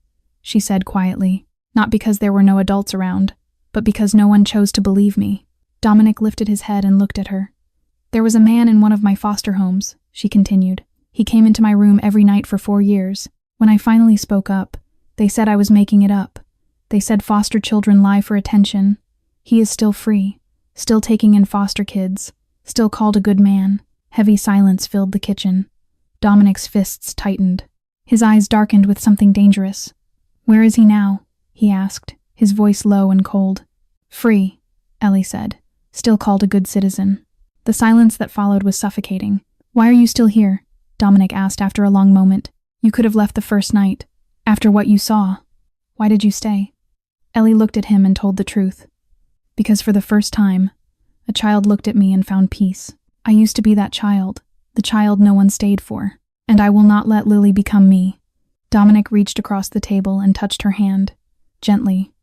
S1: she said quietly. "Not because there were no adults around, but because no one chose to believe me." Dominic lifted his head and looked at her. "There was a man in one of my foster homes," she continued. "He came into my room every night for 4 years. When I finally spoke up, they said I was making it up. They said foster children lie for attention. He is still free, still taking in foster kids, still called a good man." Heavy silence filled the kitchen. Dominic's fists tightened. His eyes darkened with something dangerous. "Where is he now?" he asked, his voice low and cold. "Free," Ellie said, "still called a good citizen." The silence that followed was suffocating. "Why are you still here?" Dominic asked after a long moment. "You could have left the first night. After what you saw. Why did you stay?" Ellie looked at him and told the truth. "Because for the first time, a child looked at me and found peace. I used to be that child, the child no one stayed for, and I will not let Lily become me." Dominic reached across the table and touched her hand, gently,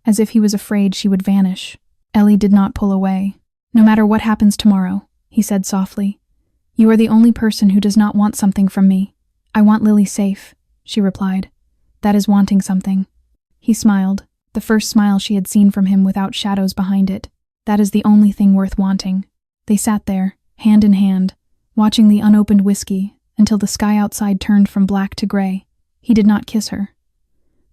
S1: as if he was afraid she would vanish. Ellie did not pull away. "No matter what happens tomorrow," he said softly, "you are the only person who does not want something from me." "I want Lily safe," she replied. "That is wanting something." He smiled, the first smile she had seen from him without shadows behind it. "That is the only thing worth wanting." They sat there, hand in hand, watching the unopened whiskey until the sky outside turned from black to gray. He did not kiss her,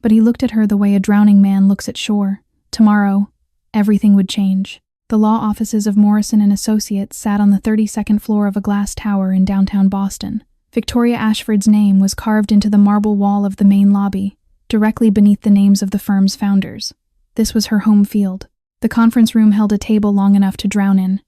S1: but he looked at her the way a drowning man looks at shore. Tomorrow, everything would change. The law offices of Morrison and Associates sat on the 32nd floor of a glass tower in downtown Boston. Victoria Ashford's name was carved into the marble wall of the main lobby, directly beneath the names of the firm's founders. This was her home field. The conference room held a table long enough to drown in.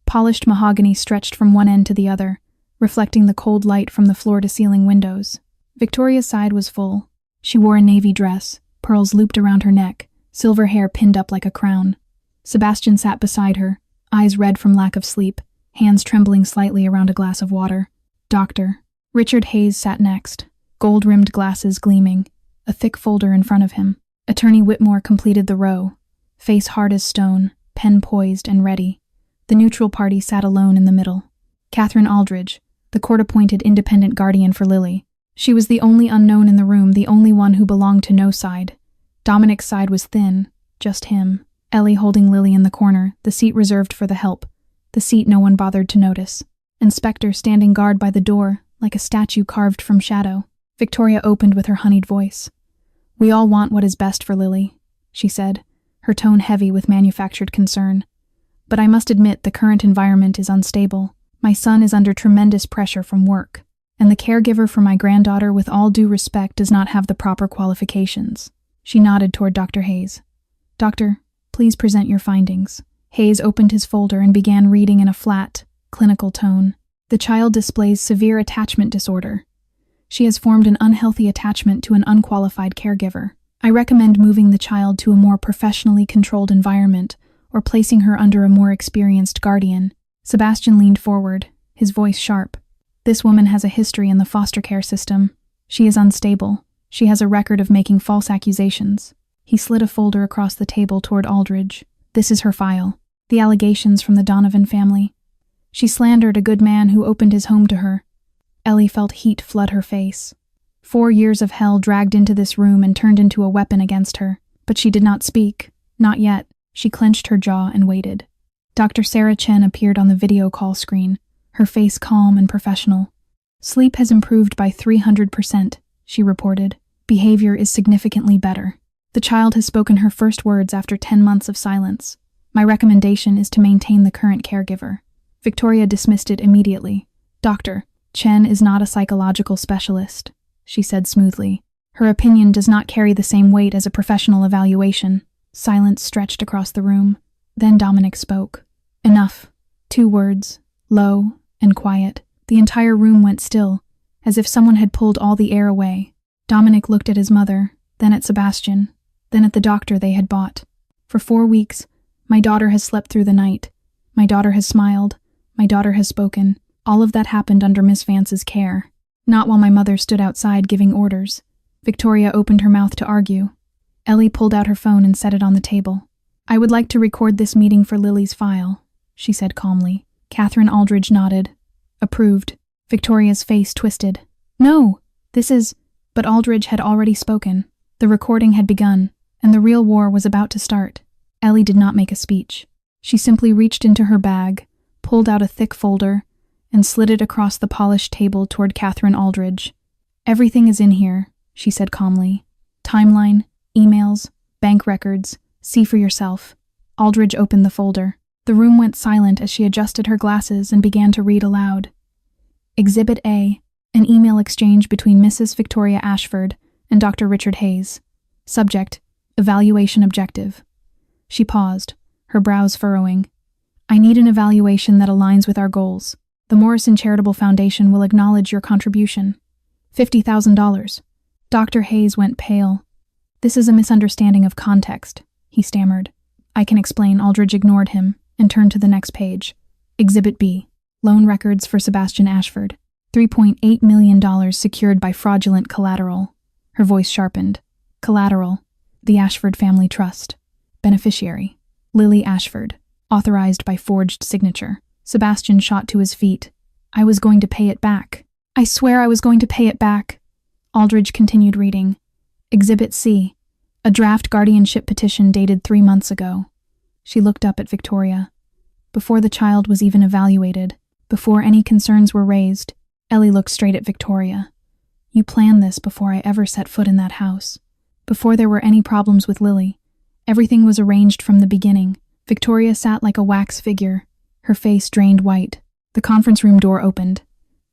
S1: Polished mahogany stretched from one end to the other, reflecting the cold light from the floor-to-ceiling windows. Victoria's side was full. She wore a navy dress, pearls looped around her neck, silver hair pinned up like a crown. Sebastian sat beside her, eyes red from lack of sleep, hands trembling slightly around a glass of water. Dr. Richard Hayes sat next, gold-rimmed glasses gleaming, a thick folder in front of him. Attorney Whitmore completed the row, face hard as stone, pen poised and ready. The neutral party sat alone in the middle. Catherine Aldridge, the court-appointed independent guardian for Lily. She was the only unknown in the room, the only one who belonged to no side. Dominic's side was thin, just him. Ellie holding Lily in the corner, the seat reserved for the help, the seat no one bothered to notice. Inspector standing guard by the door, like a statue carved from shadow. Victoria opened with her honeyed voice. "We all want what is best for Lily," she said, her tone heavy with manufactured concern. "But I must admit the current environment is unstable. My son is under tremendous pressure from work, and the caregiver for my granddaughter, with all due respect, does not have the proper qualifications." She nodded toward Dr. Hayes. "Doctor, please present your findings." Hayes opened his folder and began reading in a flat, clinical tone. "The child displays severe attachment disorder. She has formed an unhealthy attachment to an unqualified caregiver. I recommend moving the child to a more professionally controlled environment or placing her under a more experienced guardian." Sebastian leaned forward, his voice sharp. "This woman has a history in the foster care system. She is unstable. She has a record of making false accusations." He slid a folder across the table toward Aldridge. "This is her file. The allegations from the Donovan family. She slandered a good man who opened his home to her." Ellie felt heat flood her face. 4 years of hell dragged into this room and turned into a weapon against her. But she did not speak. Not yet. She clenched her jaw and waited. Dr. Sarah Chen appeared on the video call screen, her face calm and professional. "Sleep has improved by 300%, she reported. "Behavior is significantly better. The child has spoken her first words after 10 months of silence. My recommendation is to maintain the current caregiver." Victoria dismissed it immediately. "Dr. Chen is not a psychological specialist," she said smoothly. "Her opinion does not carry the same weight as a professional evaluation." Silence stretched across the room. Then Dominic spoke. "Enough." 2 words, low and quiet. The entire room went still, as if someone had pulled all the air away. Dominic looked at his mother, then at Sebastian, then at the doctor they had bought. "For 4 weeks, my daughter has slept through the night. My daughter has smiled. My daughter has spoken. All of that happened under Miss Vance's care. Not while my mother stood outside giving orders." Victoria opened her mouth to argue. Ellie pulled out her phone and set it on the table. I would like to record this meeting for Lily's file, she said calmly. Catherine Aldridge nodded. Approved. Victoria's face twisted. No, this is... But Aldridge had already spoken. The recording had begun, and the real war was about to start. Ellie did not make a speech. She simply reached into her bag, pulled out a thick folder, and slid it across the polished table toward Catherine Aldridge. Everything is in here, she said calmly. Timeline, emails, bank records. See for yourself. Aldridge opened the folder. The room went silent as she adjusted her glasses and began to read aloud. Exhibit A, an email exchange between Mrs. Victoria Ashford and Dr. Richard Hayes. Subject, evaluation objective. She paused, her brows furrowing. I need an evaluation that aligns with our goals. The Morrison Charitable Foundation will acknowledge your contribution. $50,000. Dr. Hayes went pale. This is a misunderstanding of context, he stammered. I can explain. Aldridge ignored him and turned to the next page. Exhibit B, loan records for Sebastian Ashford. $3.8 million secured by fraudulent collateral. Her voice sharpened. Collateral, the Ashford Family Trust. Beneficiary, Lily Ashford. Authorized by forged signature. Sebastian shot to his feet. I was going to pay it back. I swear I was going to pay it back. Aldridge continued reading. Exhibit C, a draft guardianship petition dated 3 months ago. She looked up at Victoria. Before the child was even evaluated, before any concerns were raised, Ellie looked straight at Victoria. You planned this before I ever set foot in that house. Before there were any problems with Lily. Everything was arranged from the beginning. Victoria sat like a wax figure, her face drained white. The conference room door opened.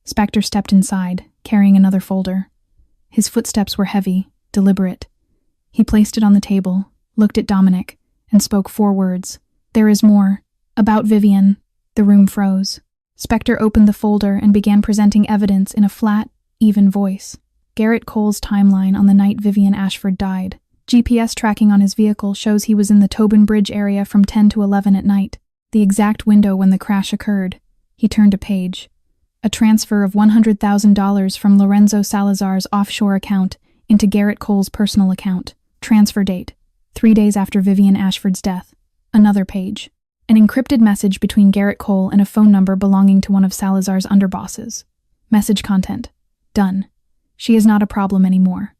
S1: Spector stepped inside, carrying another folder. His footsteps were heavy, deliberate. He placed it on the table, looked at Dominic, and spoke 4 words. There is more. About Vivian. The room froze. Spector opened the folder and began presenting evidence in a flat, even voice. Garrett Cole's timeline on the night Vivian Ashford died. GPS tracking on his vehicle shows he was in the Tobin Bridge area from 10 to 11 at night, the exact window when the crash occurred. He turned a page. A transfer of $100,000 from Lorenzo Salazar's offshore account into Garrett Cole's personal account. Transfer date, 3 days after Vivian Ashford's death. Another page. An encrypted message between Garrett Cole and a phone number belonging to one of Salazar's underbosses. Message content. Done. She is not a problem anymore.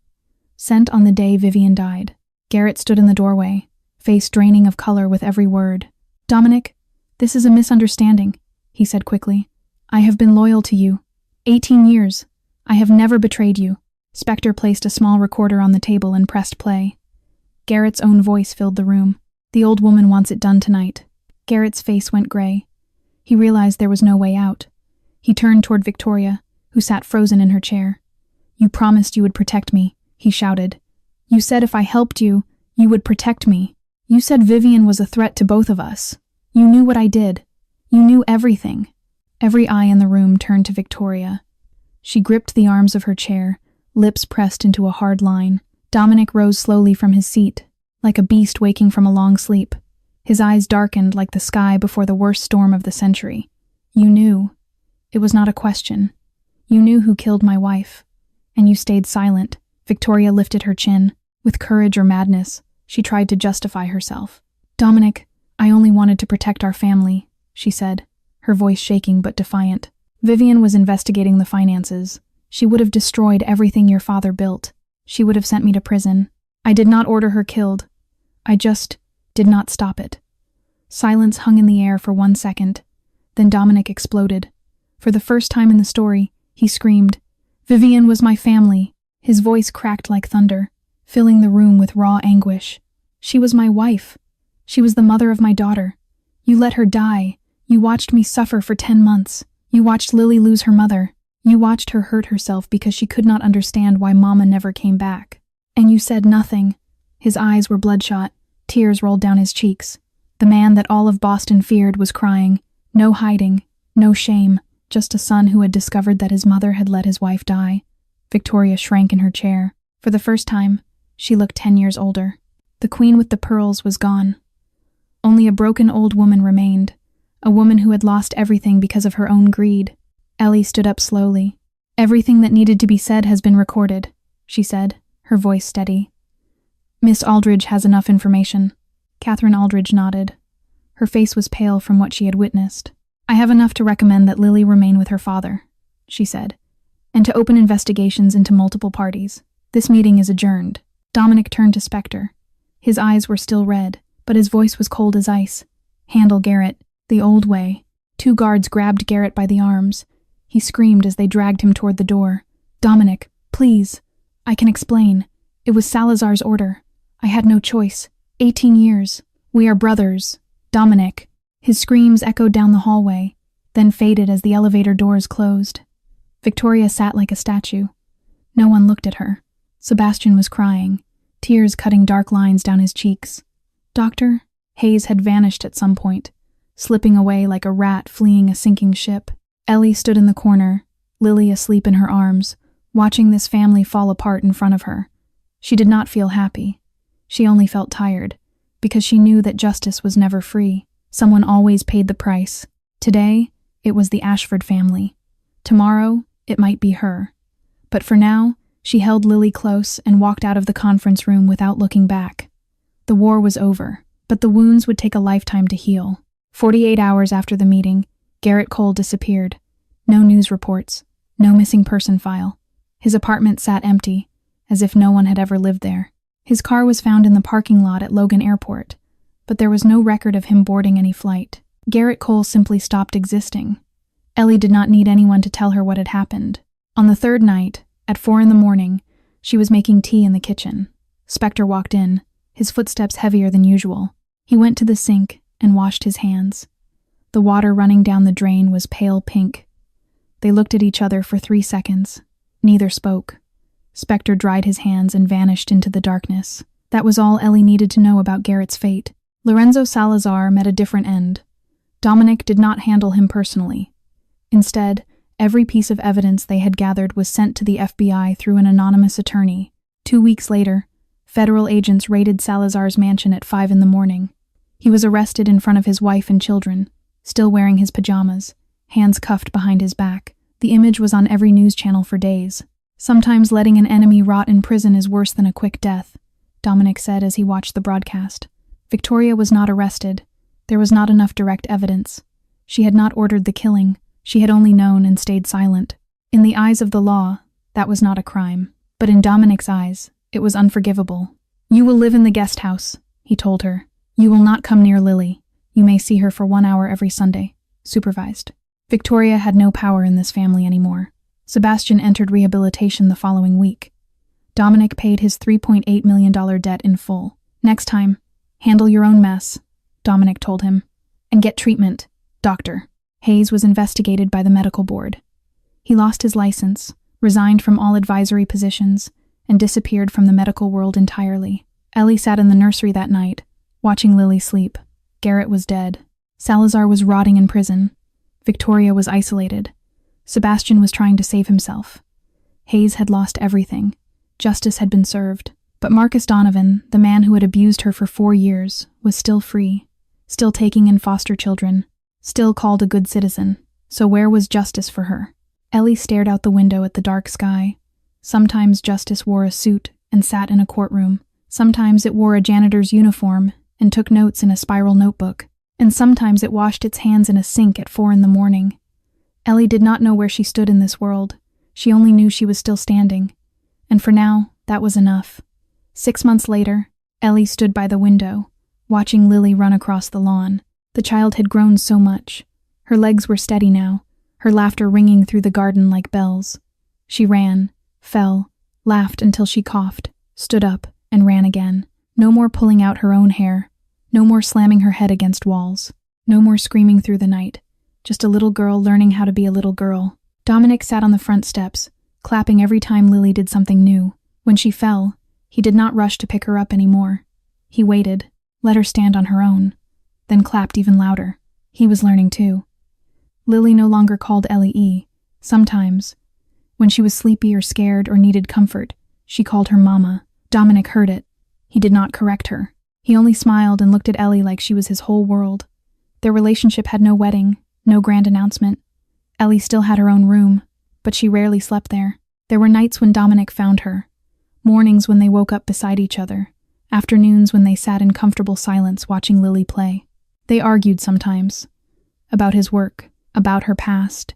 S1: Sent on the day Vivian died. Garrett stood in the doorway, face draining of color with every word. Dominic, this is a misunderstanding, he said quickly. I have been loyal to you. 18 years. I have never betrayed you. Spector placed a small recorder on the table and pressed play. Garrett's own voice filled the room. The old woman wants it done tonight. Garrett's face went gray. He realized there was no way out. He turned toward Victoria, who sat frozen in her chair. You promised you would protect me, he shouted. You said if I helped you, you would protect me. You said Vivian was a threat to both of us. You knew what I did. You knew everything. Every eye in the room turned to Victoria. She gripped the arms of her chair, lips pressed into a hard line. Dominic rose slowly from his seat, like a beast waking from a long sleep. His eyes darkened like the sky before the worst storm of the century. You knew. It was not a question. You knew who killed my wife. And you stayed silent. Victoria lifted her chin. With courage or madness, she tried to justify herself. Dominic, I only wanted to protect our family, she said, her voice shaking but defiant. Vivian was investigating the finances. She would have destroyed everything your father built. She would have sent me to prison. I did not order her killed. I just did not stop it. Silence hung in the air for 1 second. Then Dominic exploded. For the first time in the story, he screamed, Vivian was my family. His voice cracked like thunder, filling the room with raw anguish. She was my wife. She was the mother of my daughter. You let her die. You watched me suffer for 10 months. You watched Lily lose her mother. You watched her hurt herself because she could not understand why Mama never came back. And you said nothing. His eyes were bloodshot. Tears rolled down his cheeks. The man that all of Boston feared was crying. No hiding, no shame, just a son who had discovered that his mother had let his wife die. Victoria shrank in her chair. For the first time, she looked 10 years older. The queen with the pearls was gone. Only a broken old woman remained, a woman who had lost everything because of her own greed. Ellie stood up slowly. Everything that needed to be said has been recorded, she said, her voice steady. Miss Aldridge has enough information. Catherine Aldridge nodded. Her face was pale from what she had witnessed. "I have enough to recommend that Lily remain with her father," she said, "and to open investigations into multiple parties. This meeting is adjourned." Dominic turned to Spectre. His eyes were still red, but his voice was cold as ice. "Handle Garrett the old way." 2 guards grabbed Garrett by the arms. He screamed as they dragged him toward the door. "Dominic, please. I can explain. It was Salazar's order. I had no choice. 18 years. We are brothers. Dominic." His screams echoed down the hallway, then faded as the elevator doors closed. Victoria sat like a statue. No one looked at her. Sebastian was crying, tears cutting dark lines down his cheeks. "Doctor?" Hayes had vanished at some point, slipping away like a rat fleeing a sinking ship. Ellie stood in the corner, Lily asleep in her arms, watching this family fall apart in front of her. She did not feel happy. She only felt tired, because she knew that justice was never free. Someone always paid the price. Today, it was the Ashford family. Tomorrow, it might be her. But for now, she held Lily close and walked out of the conference room without looking back. The war was over, but the wounds would take a lifetime to heal. 48 hours after the meeting, Garrett Cole disappeared. No news reports, no missing person file. His apartment sat empty, as if no one had ever lived there. His car was found in the parking lot at Logan Airport, but there was no record of him boarding any flight. Garrett Cole simply stopped existing. Ellie did not need anyone to tell her what had happened. On the 3rd night, at 4 a.m, she was making tea in the kitchen. Spectre walked in, his footsteps heavier than usual. He went to the sink and washed his hands. The water running down the drain was pale pink. They looked at each other for 3 seconds. Neither spoke. Spectre dried his hands and vanished into the darkness. That was all Ellie needed to know about Garrett's fate. Lorenzo Salazar met a different end. Dominic did not handle him personally. Instead, every piece of evidence they had gathered was sent to the FBI through an anonymous attorney. 2 weeks later, federal agents raided Salazar's mansion at 5 a.m. He was arrested in front of his wife and children, still wearing his pajamas, hands cuffed behind his back. The image was on every news channel for days. "Sometimes letting an enemy rot in prison is worse than a quick death," Dominic said as he watched the broadcast. Victoria was not arrested. There was not enough direct evidence. She had not ordered the killing. She had only known and stayed silent. In the eyes of the law, that was not a crime. But in Dominic's eyes, it was unforgivable. "You will live in the guest house," he told her. "You will not come near Lily. You may see her for 1 hour every Sunday. Supervised." Victoria had no power in this family anymore. Sebastian entered rehabilitation the following week. Dominic paid his $3.8 million debt in full. "Next time, handle your own mess," Dominic told him. "And get treatment, doctor." Hayes was investigated by the medical board. He lost his license, resigned from all advisory positions, and disappeared from the medical world entirely. Ellie sat in the nursery that night, watching Lily sleep. Garrett was dead. Salazar was rotting in prison. Victoria was isolated. Sebastian was trying to save himself. Hayes had lost everything. Justice had been served. But Marcus Donovan, the man who had abused her for 4 years, was still free, still taking in foster children, still called a good citizen. So where was justice for her? Ellie stared out the window at the dark sky. Sometimes justice wore a suit and sat in a courtroom. Sometimes it wore a janitor's uniform and took notes in a spiral notebook. And sometimes it washed its hands in a sink at 4 a.m. Ellie did not know where she stood in this world. She only knew she was still standing. And for now, that was enough. 6 months later, Ellie stood by the window, watching Lily run across the lawn. The child had grown so much. Her legs were steady now, her laughter ringing through the garden like bells. She ran, fell, laughed until she coughed, stood up, and ran again. No more pulling out her own hair. No more slamming her head against walls. No more screaming through the night. Just a little girl learning how to be a little girl. Dominic sat on the front steps, clapping every time Lily did something new. When she fell, he did not rush to pick her up anymore. He waited, let her stand on her own, then clapped even louder. He was learning too. Lily no longer called Ellie E. Sometimes, when she was sleepy or scared or needed comfort, she called her Mama. Dominic heard it. He did not correct her. He only smiled and looked at Ellie like she was his whole world. Their relationship had no wedding, no grand announcement. Ellie still had her own room, but she rarely slept there. There were nights when Dominic found her, mornings when they woke up beside each other, Afternoons when they sat in comfortable silence watching Lily play. They argued sometimes. About his work, about her past,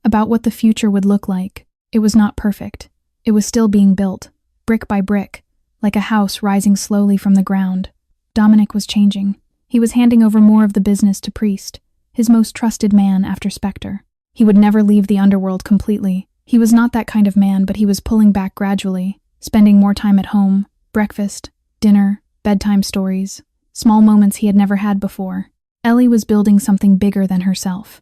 S1: about what the future would look like. It was not perfect. It was still being built, brick by brick, like a house rising slowly from the ground. Dominic was changing. He was handing over more of the business to Priest, his most trusted man after Spectre. He would never leave the underworld completely. He was not that kind of man, but he was pulling back gradually, spending more time at home, breakfast, dinner, bedtime stories, small moments he had never had before. Ellie was building something bigger than herself.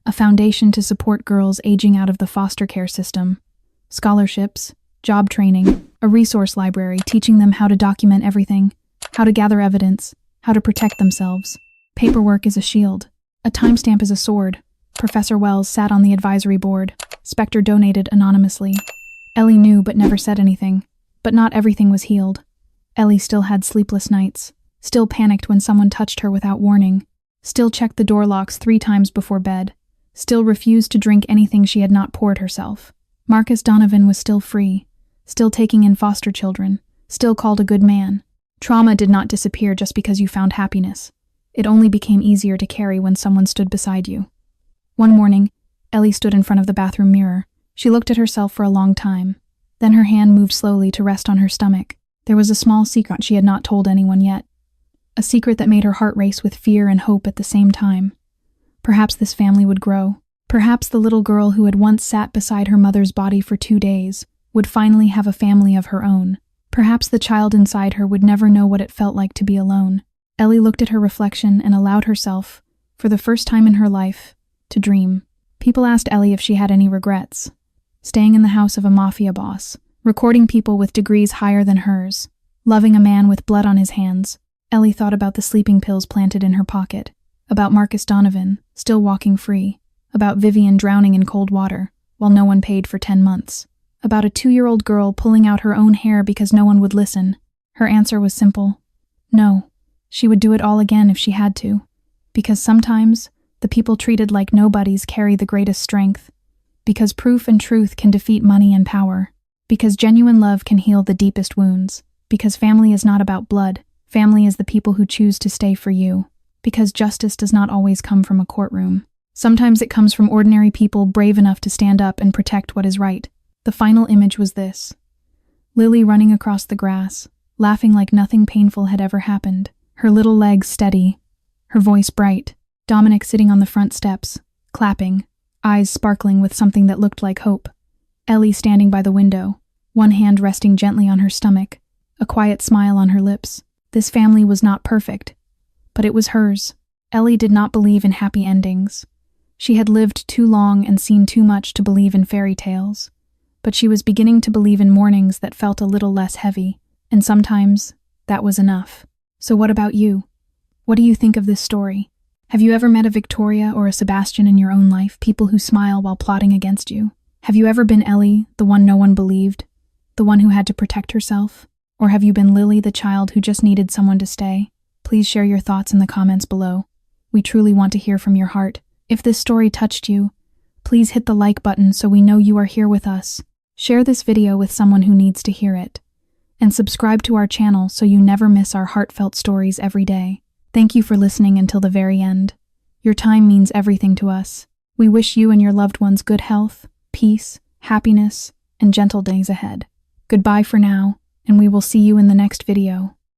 S1: A foundation to support girls aging out of the foster care system. Scholarships, job training, a resource library teaching them how to document everything, how to gather evidence, how to protect themselves. Paperwork is a shield. A timestamp is a sword. Professor Wells sat on the advisory board. Spectre donated anonymously. Ellie knew but never said anything. But not everything was healed. Ellie still had sleepless nights. Still panicked when someone touched her without warning. Still checked the door locks 3 times before bed. Still refused to drink anything she had not poured herself. Marcus Donovan was still free. Still taking in foster children. Still called a good man. Trauma did not disappear just because you found happiness. It only became easier to carry when someone stood beside you. One morning, Ellie stood in front of the bathroom mirror. She looked at herself for a long time. Then her hand moved slowly to rest on her stomach. There was a small secret she had not told anyone yet. A secret that made her heart race with fear and hope at the same time. Perhaps this family would grow. Perhaps the little girl who had once sat beside her mother's body for 2 days would finally have a family of her own. Perhaps the child inside her would never know what it felt like to be alone. Ellie looked at her reflection and allowed herself, for the first time in her life, to dream. People asked Ellie if she had any regrets. Staying in the house of a mafia boss, recording people with degrees higher than hers, loving a man with blood on his hands. Ellie thought about the sleeping pills planted in her pocket, about Marcus Donovan, still walking free, about Vivian drowning in cold water, while no one paid for 10 months, about a 2-year-old girl pulling out her own hair because no one would listen. Her answer was simple. No. She would do it all again if she had to. Because sometimes, the people treated like nobodies carry the greatest strength. Because proof and truth can defeat money and power. Because genuine love can heal the deepest wounds. Because family is not about blood. Family is the people who choose to stay for you. Because justice does not always come from a courtroom. Sometimes it comes from ordinary people brave enough to stand up and protect what is right. The final image was this. Lily running across the grass, laughing like nothing painful had ever happened. Her little legs steady, her voice bright. Dominic sitting on the front steps, clapping, eyes sparkling with something that looked like hope. Ellie standing by the window, one hand resting gently on her stomach, a quiet smile on her lips. This family was not perfect, but it was hers. Ellie did not believe in happy endings. She had lived too long and seen too much to believe in fairy tales. But she was beginning to believe in mornings that felt a little less heavy, and sometimes that was enough. So what about you? What do you think of this story? Have you ever met a Victoria or a Sebastian in your own life, people who smile while plotting against you? Have you ever been Ellie, the one no one believed, the one who had to protect herself? Or have you been Lily, the child who just needed someone to stay? Please share your thoughts in the comments below. We truly want to hear from your heart. If this story touched you, please hit the like button so we know you are here with us. Share this video with someone who needs to hear it. And subscribe to our channel so you never miss our heartfelt stories every day. Thank you for listening until the very end. Your time means everything to us. We wish you and your loved ones good health, peace, happiness, and gentle days ahead. Goodbye for now, and we will see you in the next video.